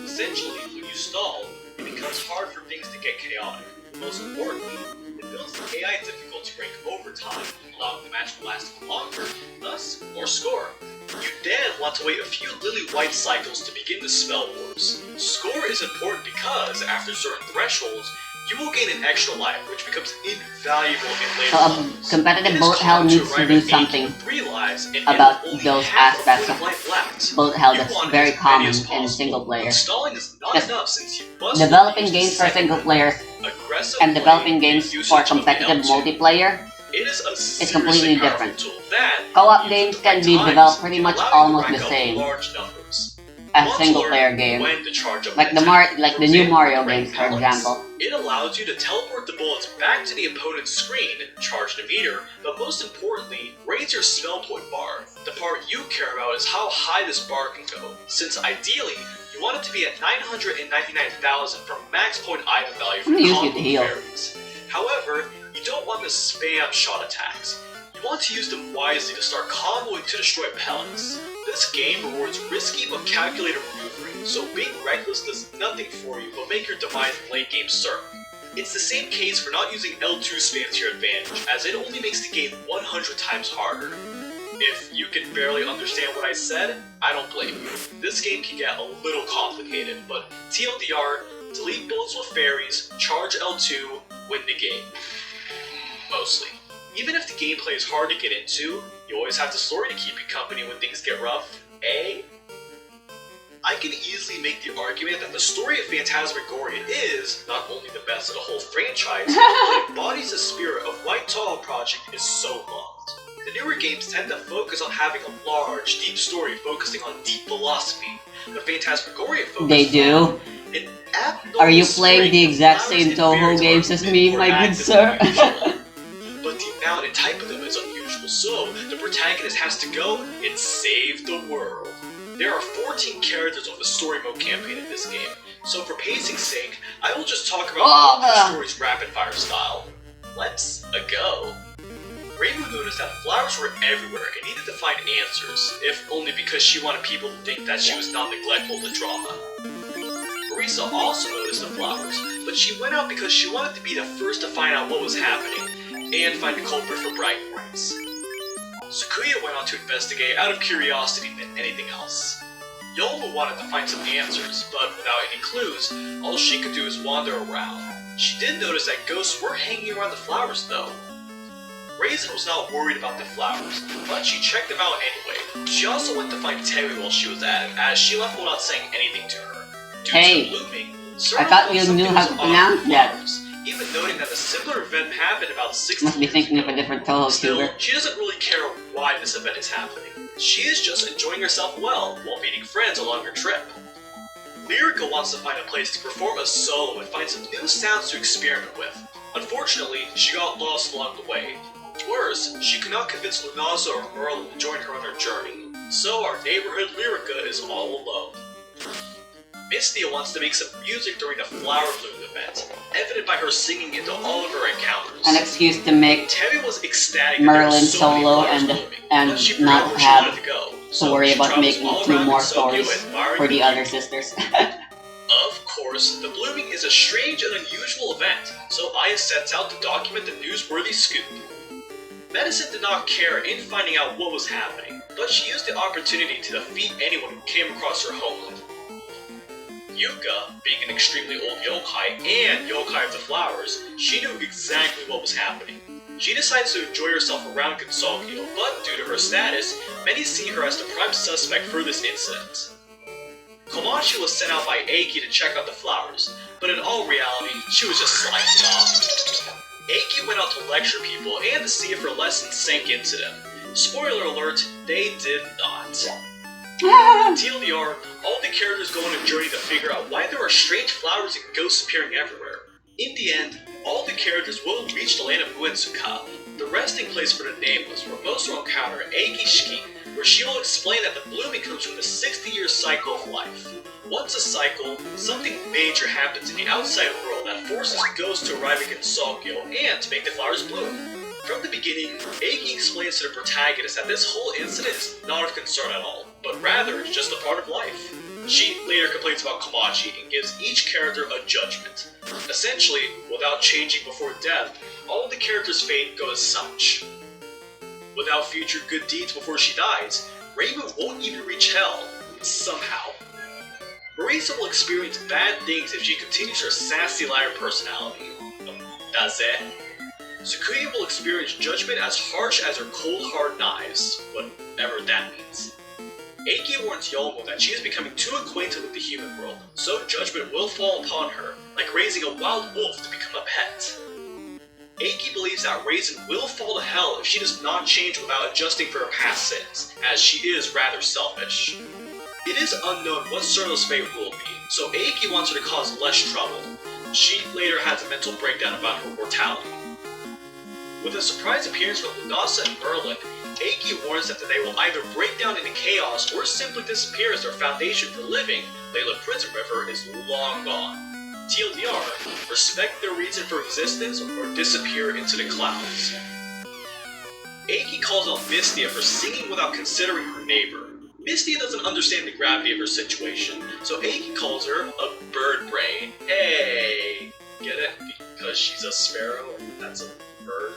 D: Essentially, when you stall, it becomes hard for things to get chaotic. Most importantly, it builds the AI difficulty rank over time, allowing the match to last longer, thus more score. You then want to wait a few Lily White cycles to begin the spell wars. Score is important because, after certain thresholds, you will gain an extra life, which becomes invaluable in later
A: So a
D: levels.
A: competitive
D: It is
A: bullet hell
D: common to
A: needs to
D: arrive
A: do
D: at 8
A: something
D: with 3 lives and
A: about
D: end with only
A: those
D: half
A: aspects
D: of
A: of
D: life left.
A: bullet hell
D: You
A: that's
D: want
A: very
D: as many
A: common
D: as
A: in
D: possible,
A: single player.
D: but stalling is not
A: Just
D: enough since you must
A: Developing
D: use
A: games
D: the
A: for
D: second
A: single players
D: aggressive
A: and
D: play
A: developing
D: and
A: games
D: usage
A: for
D: of the
A: competitive
D: L2.
A: multiplayer,
D: It is a
A: it's completely
D: seriously powerful
A: different.
D: tool that,
A: Co-op
D: used
A: games
D: at the
A: can
D: right
A: be
D: times,
A: developed pretty
D: can
A: much
D: allow you to
A: almost
D: rack
A: the
D: up
A: same
D: large numbers.
A: as
D: You want to
A: single
D: learn
A: player game.
D: when to charge up
A: Like
D: an
A: the
D: attack.
A: like
D: For
A: the new
D: example,
A: Mario
D: rank
A: games, for
D: pellets.
A: example.
D: It allows you to teleport the bullets back to the opponent's screen, charge the meter, but most importantly, raise your spell point bar. The part you care about is how high this bar can go, since ideally, you want it to be at 999,000 from max point item value
A: I'm
D: from
A: gonna use you
D: combo
A: to heal.
D: fairies. However, you don't want to spam shot attacks. You want to use them wisely to start comboing to destroy pellets. This game rewards risky but calculated maneuvering, so being reckless does nothing for you but make your demise in late game certain. It's the same case for not using L2 spam to your advantage, as it only makes the game 100 times harder. If you can barely understand what I said, I don't blame you. This game can get a little complicated, but TLDR, delete bullets with fairies, charge L2, win the game. Mostly. Even if the gameplay is hard to get into, you always have the story to keep you company when things get rough, eh? I can easily make the argument that the story of Phantasmagoria is not only the best of the whole franchise, but embodies the spirit of why Toho Project is so loved. The newer games tend to focus on having a large, deep story focusing on deep philosophy, but Phantasmagoria focuses
A: They do.
D: on an abnormal
A: Are you playing the
D: string of
A: exact
D: flowers
A: same
D: and
A: Toho
D: fairies
A: games
D: are
A: as
D: a bit
A: me,
D: more
A: my good
D: active
A: sir?
D: than usual. But the amount and type of them is unusual, so the protagonist has to go and save the world. There are 14 characters of the story mode campaign in this game, so for pacing's sake, I will just talk about all the story's rapid fire style. Let's go. Rainbow noticed that flowers were everywhere and needed to find answers, if only because she wanted people to think that she was not neglectful to drama. Marisa also noticed the flowers, but she went out because she wanted to be the first to find out what was happening, and find the culprit for bragging rights. Sakuya went on to investigate out of curiosity than anything else. Yolma wanted to find some answers, but without any clues, all she could do is wander around. She did notice that ghosts were hanging around the flowers though. Raisin was not worried about the flowers, but she checked them out anyway. She also went to find Tewi while she was at it, as she left without saying anything to her. Due
A: Hey,
D: to the blooming,
A: I thought you knew how to pronounce that.
D: Even noting that a similar event happened about 60
A: Must be
D: years
A: thinking of
D: ago.
A: a different Toho
D: Still,
A: tuber.
D: she doesn't really care why this event is happening. She is just enjoying herself well while meeting friends along her trip. Lyrica wants to find a place to perform a solo and find some new sounds to experiment with. Unfortunately, she got lost along the way. Worse, she could not convince Lunasa or Merlin to join her on her journey, so our neighborhood Lyrica is all alone. Mistia wants to make some music during the Flower Bloom event, evident by her singing into all of her encounters.
A: An excuse to make
D: Temmie was ecstatic that
A: Merlin
D: there were so many
A: solo
D: flowers
A: and
D: blooming, but she
A: not
D: forgot where
A: have
D: she wanted to go.
A: to worry
D: she
A: about
D: travels
A: making
D: all
A: 2
D: around
A: more
D: Tokyo
A: stories
D: admiring
A: for the
D: beauty.
A: other sisters.
D: Of course, the blooming is a strange and unusual event, so Aya sets out to document the newsworthy scoop. Medicine did not care in finding out what was happening, but she used the opportunity to defeat anyone who came across her homeland. Yuka, being an extremely old yokai and yokai of the flowers, she knew exactly what was happening. She decides to enjoy herself around Gensokyo, but due to her status, many see her as the prime suspect for this incident. Komachi was sent out by Eiki to check out the flowers, but in all reality, she was just sliding off. Eiki went out to lecture people and to see if her lessons sank into them. Spoiler alert, they did not. TLDR, all the characters go on a journey to figure out why there are strange flowers and ghosts appearing everywhere. In the end, all the characters will reach the land of Uetsuka, the resting place for the nameless, where most will encounter Eiki Shiki, where she will explain that the blooming comes from the 60-year cycle of life. Once a cycle, something major happens in the outside world that forces ghosts to arrive at Gensokyo and to make the flowers bloom. From the beginning, Eiki explains to the protagonist that this whole incident is not of concern at all, but rather it's just a part of life. She later complains about Komachi and gives each character a judgment. Essentially, without changing before death, all the characters' fate goes as such. Without future good deeds before she dies, Rainbow won't even reach hell, somehow. Marisa will experience bad things if she continues her sassy liar personality. That's it. Sakuya will experience judgment as harsh as her cold hard knives, whatever that means. Eiki warns Yolmo that she is becoming too acquainted with the human world, so judgment will fall upon her, like raising a wild wolf to become a pet. Eiki believes that Raisin will fall to hell if she does not change without adjusting for her past sins, as she is rather selfish. It is unknown what Serlo's fate will be, so Eiki wants her to cause less trouble. She later has a mental breakdown about her mortality. With a surprise appearance from Lunasa and Merlin, Eiki warns that they will either break down into chaos or simply disappear as their foundation for living, Layla Prison River, is long gone. TLDR, respect their reason for existence or disappear into the clouds. Eiki calls out Mistia for singing without considering her neighbor. Mistia doesn't understand the gravity of her situation, so Eiki calls her a bird brain. Hey! Get it? Because she's a sparrow and that's a bird?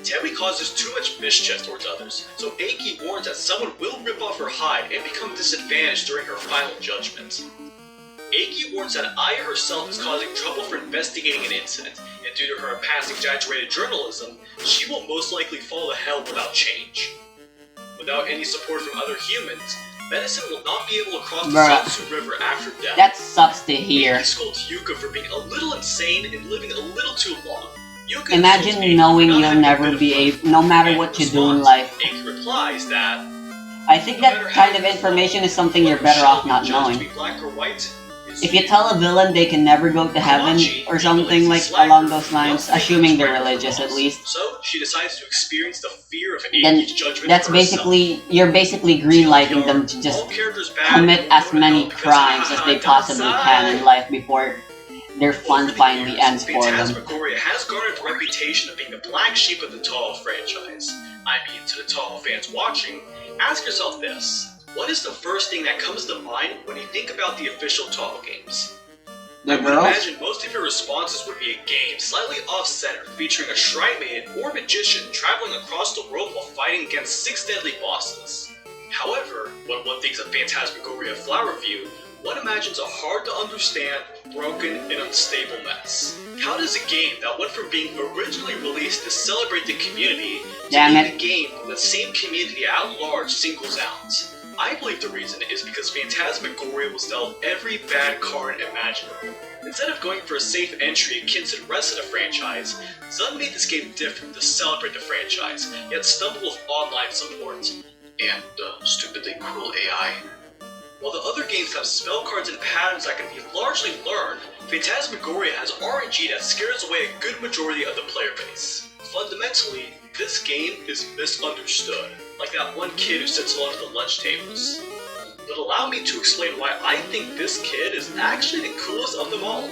D: Tewi causes too much mischief towards others, so Eiki warns that someone will rip off her hide and become disadvantaged during her final judgment. Eiki warns that Aya herself is causing trouble for investigating an incident, and due to her past exaggerated journalism, she will most likely fall to hell without change. Without any support from other humans, Medicine will not be able to cross the
A: Bruh.
D: Sansu River after death.
A: That sucks to hear.
D: He scolds Yuka for being a little insane and living a little too long. Yuka
A: Imagine
D: insults Aiki
A: knowing
D: for not
A: you'll
D: having a
A: never
D: bit of
A: be
D: fun.
A: able, no matter
D: And
A: what you do in
D: response,
A: life.
D: Aiki replies that
A: I think that kind of information is something you're better off not knowing.
D: Black or white is
A: If you tell a villain they can never go to heaven, or something like along those lines, assuming they're religious at least,
D: So she decides to experience the fear of
A: then
D: Aiki's judgment
A: that's
D: for herself.
A: basically, you're basically greenlighting them to just
D: All characters bad,
A: commit as
D: no,
A: many
D: because
A: crimes as they possibly can in life before their fun
D: Over the
A: finally
D: years,
A: ends for them.
D: Phantasmagoria has garnered the reputation of being the black sheep of the Toho franchise. I mean, to the Toho fans watching, ask yourself this. What is the first thing that comes to mind when you think about the official Toho games?
A: The
D: I would
A: girls?
D: imagine most of your responses would be a game slightly off-center, featuring a shrine maiden or magician traveling across the world while fighting against 6 deadly bosses. However, when one thinks of Phantasmagoria Flower View, one imagines a hard-to-understand, broken, and unstable mess. How does a game that went from being originally released to celebrate the community to
A: Damn
D: being
A: it.
D: a game that the same community at large singles out? I believe the reason is because Phantasmagoria was dealt every bad card imaginable. Instead of going for a safe entry akin to the rest of the franchise, Zun made this game different to celebrate the franchise, yet stumbled with online support. And stupidly cruel AI. While the other games have spell cards and patterns that can be largely learned, Phantasmagoria has RNG that scares away a good majority of the player base. Fundamentally, this game is misunderstood, like that one kid who sits along the lunch tables. But allow me to explain why I think this kid is actually the coolest of them all.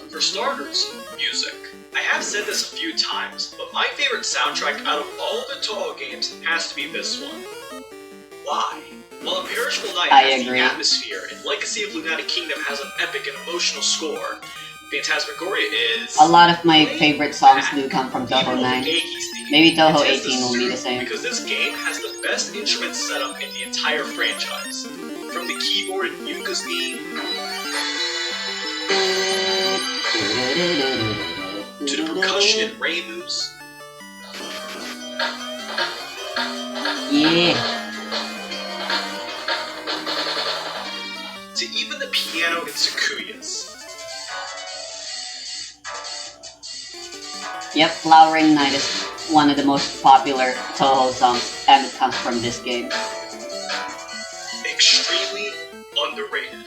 D: For starters, music. I have said this a few times, but my favorite soundtrack out of all of the Toho games has to be this one. Why? While Imperishable Night
A: I
D: has
A: agree.
D: the atmosphere and Legacy of Lunatic Kingdom has an epic and emotional score, Phantasmagoria is...
A: A lot of my favorite songs do come from Toho
D: Even
A: 9.
D: with Eiki's theme,
A: Maybe Toho
D: it tends to
A: 18 will be the
D: suit
A: same.
D: Because this game has the best instrument setup in the entire franchise. From the keyboard in Yuka's theme, to the percussion in Reimu's,
A: Yeah.
D: to even the piano in Sakuya's.
A: Yep, Flowering Night is one of the most popular Toho songs, and it comes from this game.
D: Extremely underrated.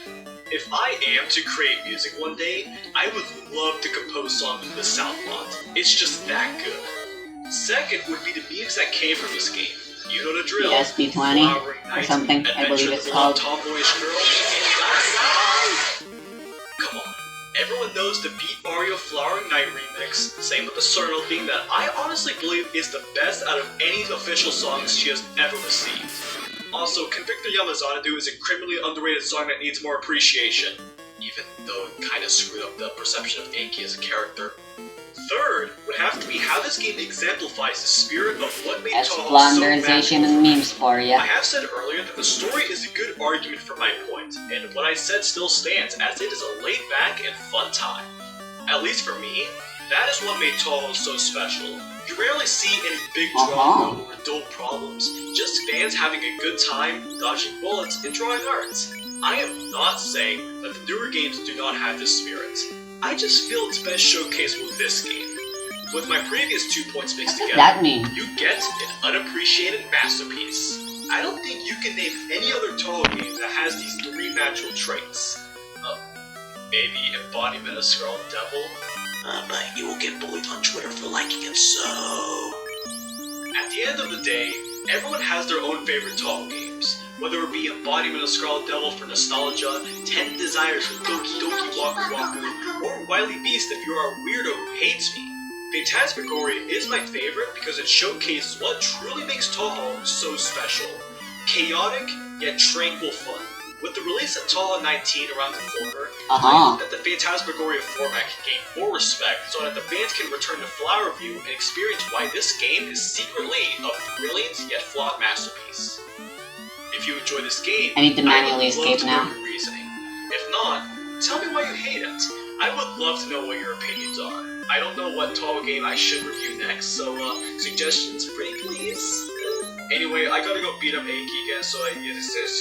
D: If I am to create music one day, I would love to compose songs with the sound font. It's just that good. Second would be the memes that came from this game. You know the drill.
A: PSP 20
D: Flowering
A: or
D: Night,
A: something, I
D: Adventure
A: believe
D: of
A: it's
D: the
A: called.
D: Tomboyish Girl, and Dinosaur! Come on. Everyone knows the Beat Mario Flowering Night remix, same with the Circle theme that I honestly believe is the best out of any official songs she has ever received. Also, Convictor Yamazanadu is a criminally underrated song that needs more appreciation, even though it kinda screwed up the perception of Aiki as a character. Third would have to be how this game exemplifies the spirit of what made
A: That's
D: Toho so
A: Flanderization
D: magical.
A: and memes for ya.
D: I have said earlier that the story is a good argument for my point, and what I said still stands, as it is a laid-back and fun time. At least for me, that is what made Toho so special. You rarely see any big drama or adult problems, just fans having a good time, dodging bullets, and drawing art. I am not saying that the newer games do not have this spirit. I just feel it's best showcased with this game. With my previous 2 points mixed
A: What does
D: together,
A: that mean?
D: you get an unappreciated masterpiece. I don't think you can name any other Toho game that has these 3 natural traits. Maybe Embodiment of Scarlet Devil? But you will get bullied on Twitter for liking it, so... At the end of the day, everyone has their own favorite Toho games. Whether it be Embodiment of Scarlet Devil for nostalgia, 10 Desires for Doki Doki Waku Waku, or Wily Beast if you are a weirdo who hates me. Phantasmagoria is my favorite because it showcases what truly makes Toho so special. Chaotic, yet tranquil fun. With the release of Toho 19 around the corner, I hope that the Phantasmagoria format can gain more respect so that the fans can return to Flower View and experience why this game is secretly a brilliant yet flawed masterpiece. If you enjoy this game,
A: I need to manually
D: would love
A: escape
D: to
A: now.
D: know your reasoning. If not, tell me why you hate it. I would love to know what your opinions are. I don't know what Toho game I should review next, so suggestions pretty please. Anyway, I gotta go beat up Aiki again, so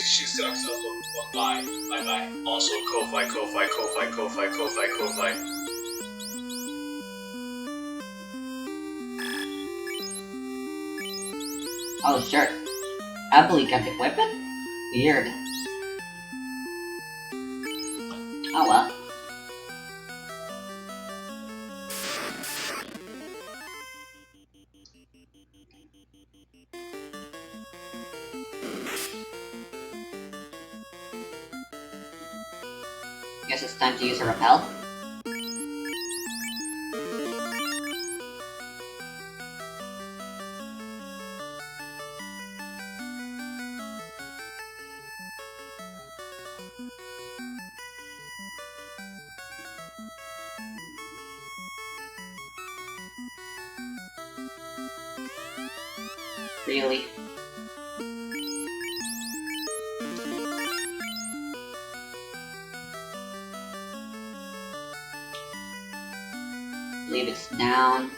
D: she sucks. Well, bye. Bye bye. Also, Ko-Fi, Ko-Fi, Ko-Fi, Ko-Fi, Ko-Fi, Ko-Fi.
A: Oh, sure. Apple, can't equip it? Weird. Oh well. Guess it's time to use a repel. Really? Believe it's down.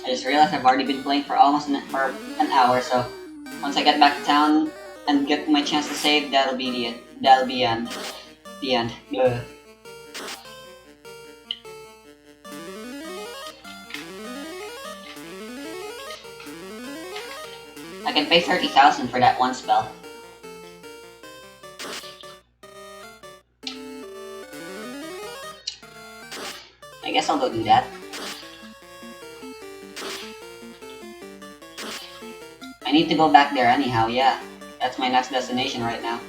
A: I just realized I've already been playing for almost an hour, so once I get back to town and get my chance to save, that'll be the end. That'll be the end. Ugh. I can pay 30,000 for that one spell. I guess I'll go do that. I need to go back there anyhow, yeah. That's my next destination right now.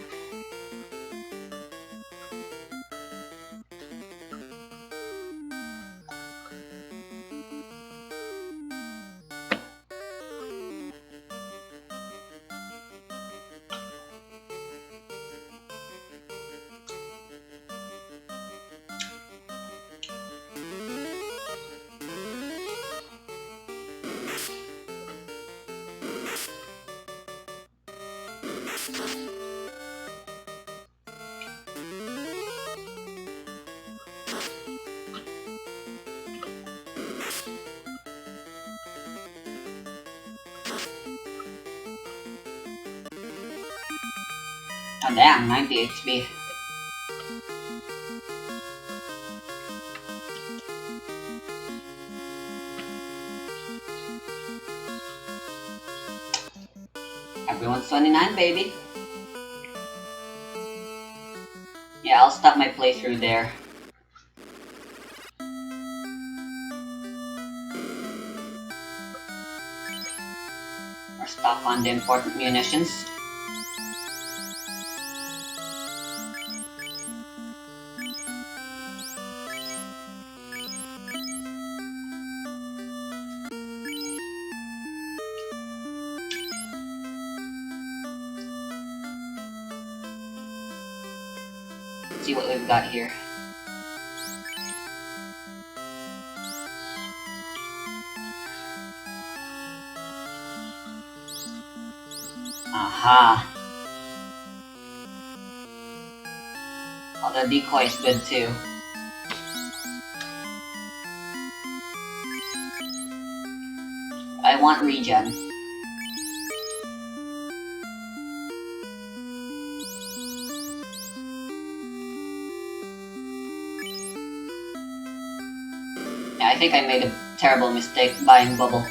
A: Oh damn, 90 HP. Everyone's 29, baby. Yeah, I'll stop my playthrough there. Or stock on the important munitions. See what we've got here. Aha. Oh, the decoy is good too. I want regen. Yeah, I think I made a terrible mistake buying Bubble.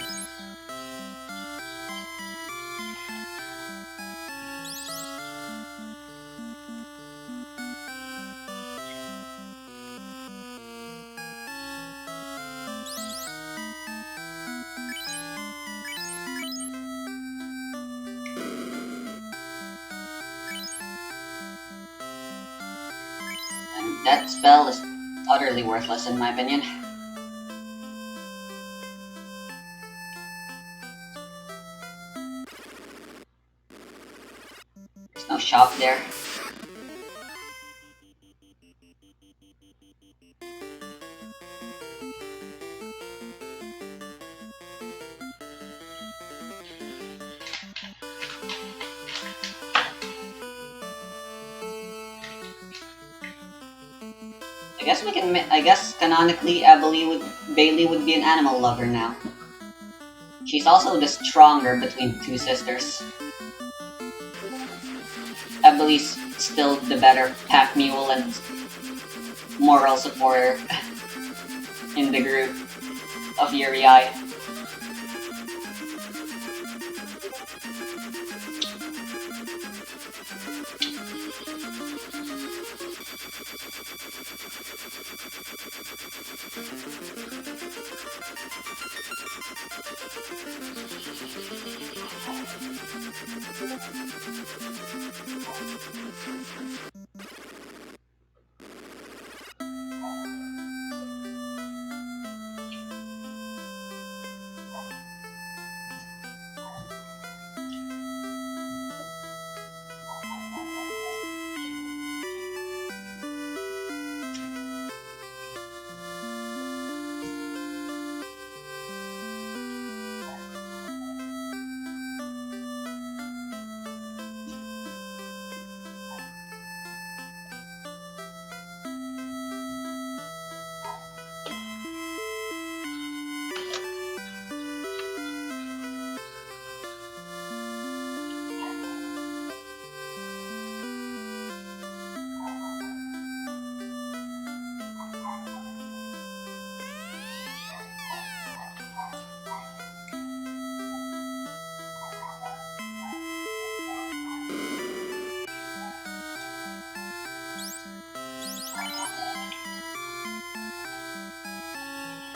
A: That spell is utterly worthless in my opinion. There's no shop there. I guess canonically Bailey would be an animal lover now. She's also the stronger between two sisters. Emily's still the better pack mule and moral supporter in the group of Uriai.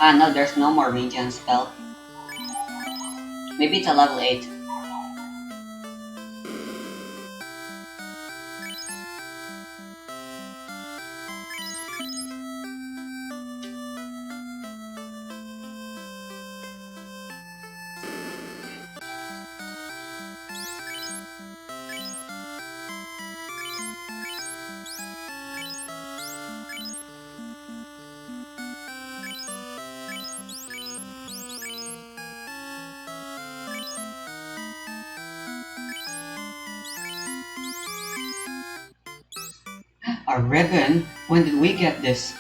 A: Ah no, there's no more regen spell. Maybe it's a level 8. A ribbon? When did we get this?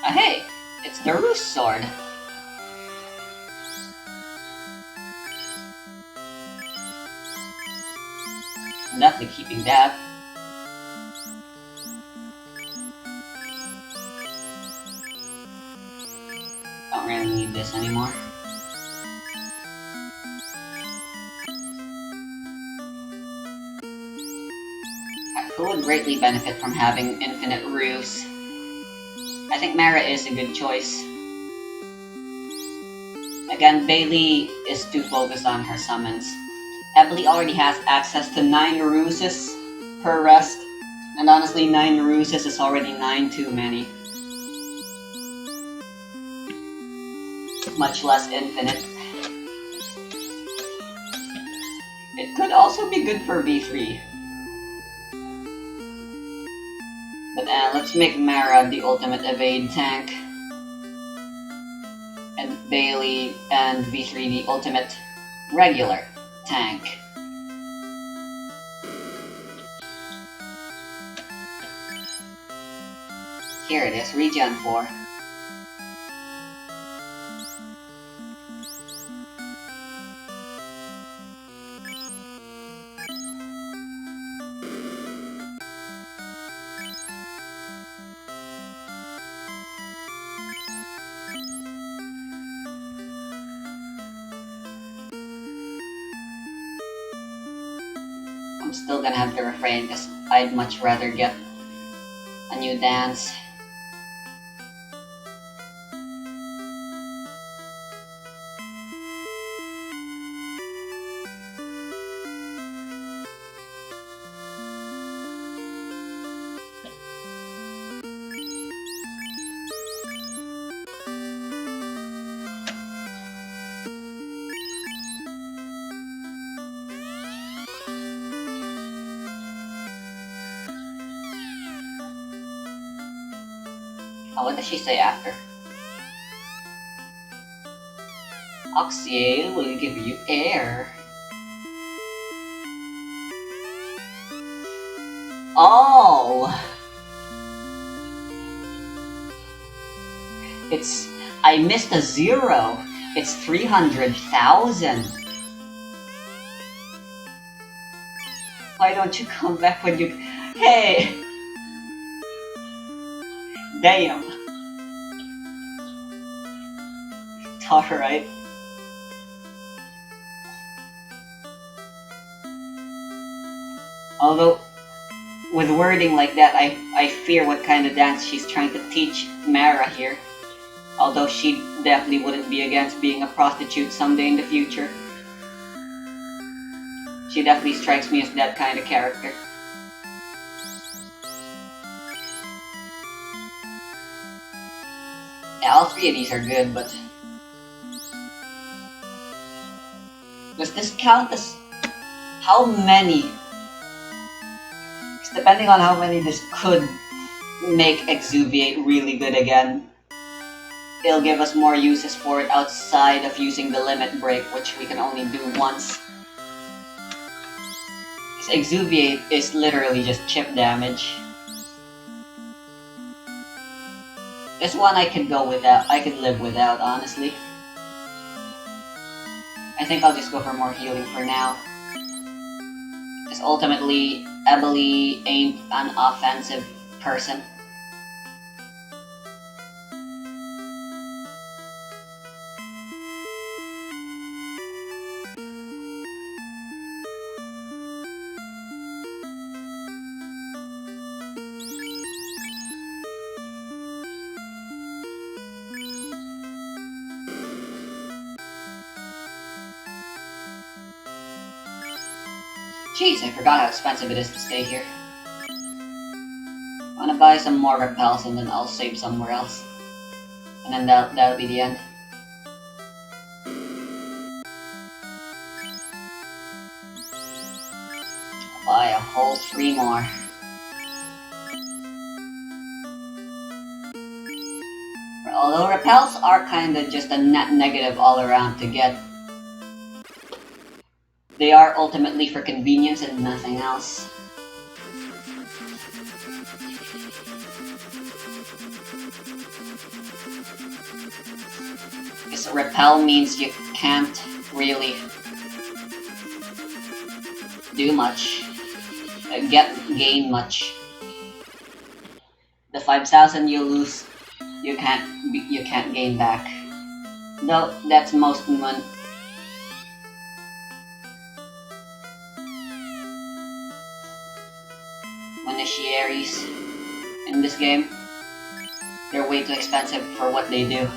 A: Hey, it's the Roost sword. I'm definitely keeping that. Don't really need this anymore. Who would greatly benefit from having infinite roofs? I think Mara is a good choice. Again, Bailey is too focused on her summons. Emily already has access to 9 ruses per rest, and honestly 9 ruses is already 9 too many. Much less infinite. It could also be good for V3. But let's make Mara the ultimate evade tank. And Bailey and V3 the ultimate regular tank. Here it is, regen 4. I'm still gonna have to refrain because I'd much rather get a new dance. Oh, what does she say after? Oxyale will give you air. Oh! I missed a 0. It's 300,000. Why don't you come back when you... Hey! Damn. It's alright. Although, with wording like that, I fear what kind of dance she's trying to teach Mara here. Although she definitely wouldn't be against being a prostitute someday in the future. She definitely strikes me as that kind of character. Yeah, all 3 of these are good, but... Does this count as... How many? Because depending on how many this could make Exuviate really good again, it'll give us more uses for it outside of using the limit break, which we can only do once. Because Exuviate is literally just chip damage. This one I could go without. I could live without, honestly. I think I'll just go for more healing for now. Because ultimately, Eboli ain't an offensive person. Jeez, I forgot how expensive it is to stay here. I'm gonna buy some more repels and then I'll save somewhere else. And then that'll be the end. I'll buy a whole 3 more. Although repels are kinda just a net negative all around to get. They are ultimately for convenience and nothing else. Because repel means you can't really do much, gain much. The 5,000 you lose, you can't gain back. Though that's most Monasteries in this game. They're way too expensive for what they do.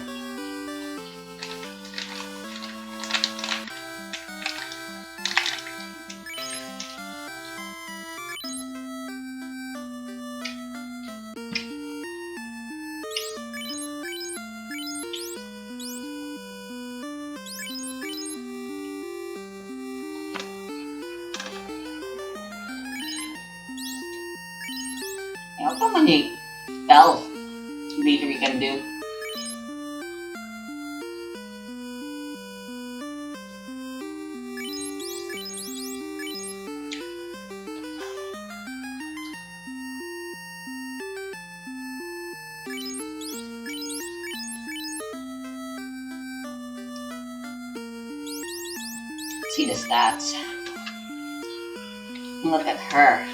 A: How many spells we can do? see the stats. Look at her.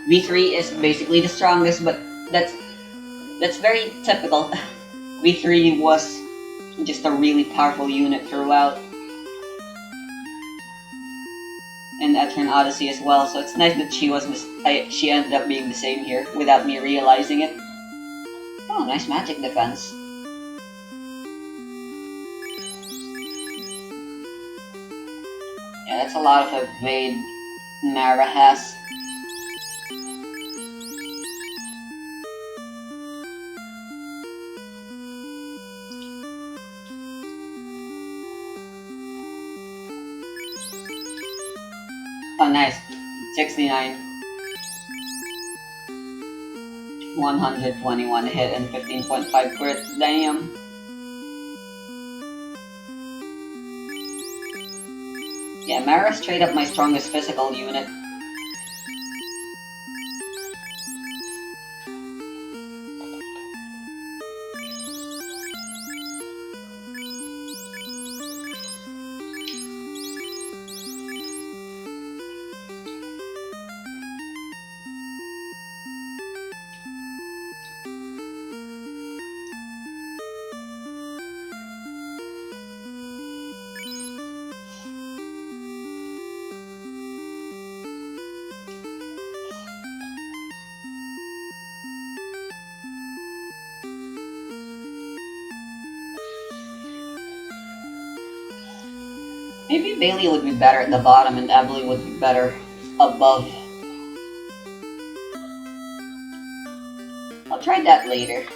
A: V3 is basically the strongest, but that's very typical. V3 was just a really powerful unit throughout. And Etrian Odyssey as well, so it's nice that she ended up being the same here without me realizing it. Oh, nice magic defense. Yeah, that's a lot of evade Mara has. Oh, nice. 69. 121 hit and 15.5 crit. Damn. Yeah, Mara's straight up my strongest physical unit. Maybe Bailey would be better at the bottom and Emily would be better above. I'll try that later.